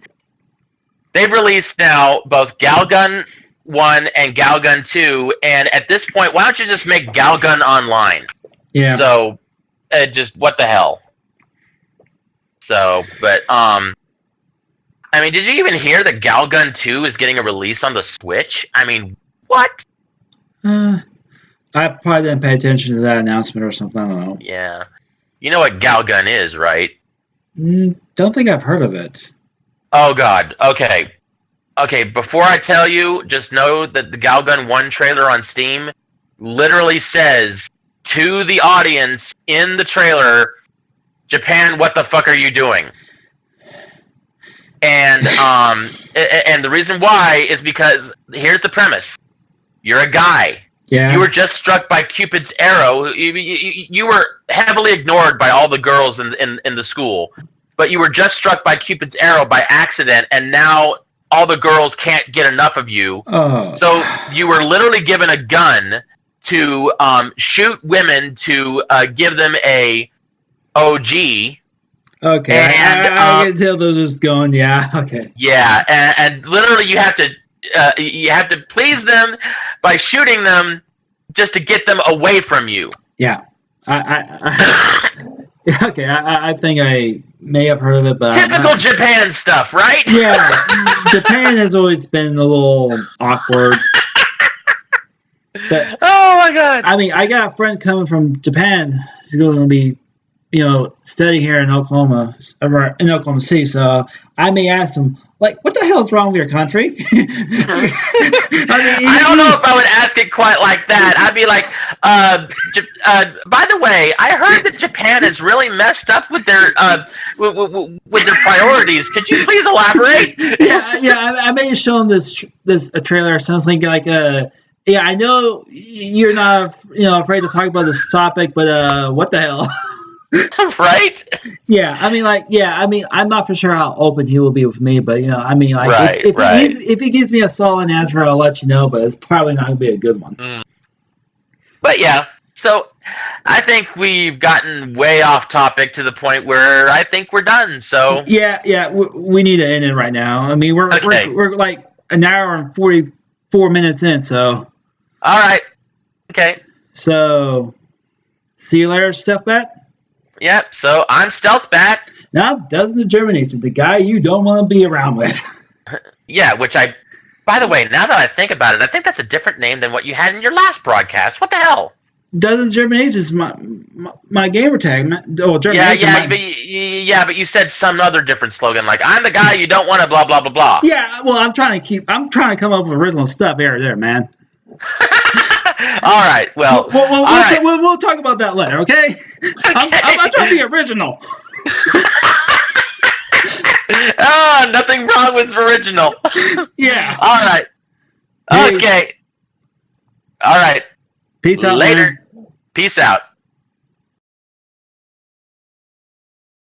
They've released now both Galgun 1 and Galgun 2, and at this point, why don't you just make Galgun Online? Yeah. So, just what the hell? So, but I mean, did you even hear that Galgun 2 is getting a release on the Switch? I mean, what? I probably didn't pay attention to that announcement or something. I don't know. Yeah. You know what Galgun is, right? Don't think I've heard of it. Oh, God. Okay, before I tell you, just know that the Galgun 1 trailer on Steam literally says to the audience in the trailer, Japan, what the fuck are you doing? And and the reason why is because here's the premise: you're a guy. Yeah. You were just struck by Cupid's arrow. You were heavily ignored by all the girls in the school, but you were just struck by Cupid's arrow by accident, and now all the girls can't get enough of you. Oh. So you were literally given a gun to shoot women to give them a OG. Okay, and, I can tell those are just going. Yeah, okay. Yeah, and literally you have to please them by shooting them just to get them away from you. Yeah, okay. I think I may have heard of it, but typical Japan stuff, right? Yeah, Japan has always been a little awkward. But, oh my God! I mean, I got a friend coming from Japan. He's going to be, study here in Oklahoma City. So I may ask him, like, what the hell is wrong with your country? I don't know if I would ask it quite like that. I'd be like, by the way, I heard that Japan is really messed up with their priorities. Could you please elaborate? Yeah. I may have shown this a trailer or something like yeah, I know you're not afraid to talk about this topic, but what the hell? Right? Yeah, I mean, I'm not for sure how open he will be with me, but Right, right. if he gives me a solid answer, I'll let you know. But it's probably not gonna be a good one. But yeah, so I think we've gotten way off topic to the point where I think we're done. So Yeah, we need to end it right now. I mean, okay, we're like an hour and 44 minutes in, so all right, okay, see you later, StealthBat. yep. So I'm StealthBat. Now, Dozen the Germination, the guy you don't want to be around with. Yeah, which I. By the way, now that I think about it, I think that's a different name than what you had in your last broadcast. What the hell? Dozen Germination is my gamer tag. Yeah, but you said some other different slogan like "I'm the guy you don't want to blah blah blah blah." Yeah, well, I'm trying to come up with original stuff there, man. All right, well, we'll talk about that later, okay? I'm trying to be original. Oh, nothing wrong with original. Yeah. All right. Okay. All right. Peace out. Later. Man. Peace out.